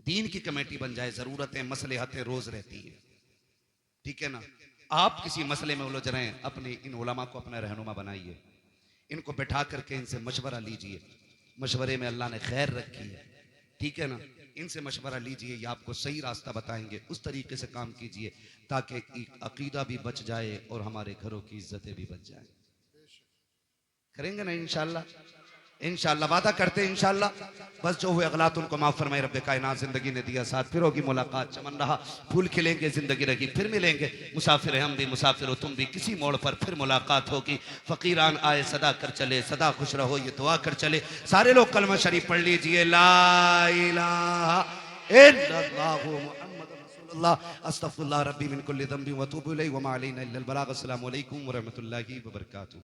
दीन की कमेटी बन जाए। जरूरतें मसलहतें रोज रहती है, ठीक है ना। आप किसी मसले में उलझ रहे हैं, अपने इन उलमा को अपना रहनुमा बनाइए, इनको बैठा करके इनसे मशवरा लीजिए। मशवरे में अल्लाह ने खैर रखी है, ठीक है ना। इनसे मशवरा लीजिए, ये आपको सही रास्ता बताएंगे, उस तरीके से काम कीजिए ताकि अकीदा भी बच जाए और हमारे घरों की इज्जतें भी बच जाए। करेंगे ना इंशाल्लाह, इंशाल्लाह वादा करते हैं इंशाल्लाह। बस जो हुए अगलात उनको माफ फरमाए रब्बे कायनात। जिंदगी ने दिया साथ, फिर होगी मुलाकात, चमन रहा फूल खिलेंगे, जिंदगी रही फिर मिलेंगे। मुसाफिर हम भी, मुसाफिर हो तुम भी, किसी मोड़ पर फिर मुलाकात होगी। फकीरान आए सदा कर चले, सदा खुश रहो ये दुआ कर चले। सारे लोग कलमा शरीफ पढ़ लीजिए, ला इलाहा इल्लल्लाहु मुहम्मदुर रसूलुल्लाह, अस्तगफिरुल्लाह रब्बी मिन कुल्ली ज़ंबि व अतूबु इलैहि व मा अलैना इल्लल बलाग। अस्सलामु अलैकुम व रहमतुल्लाहि व बरकातुहू।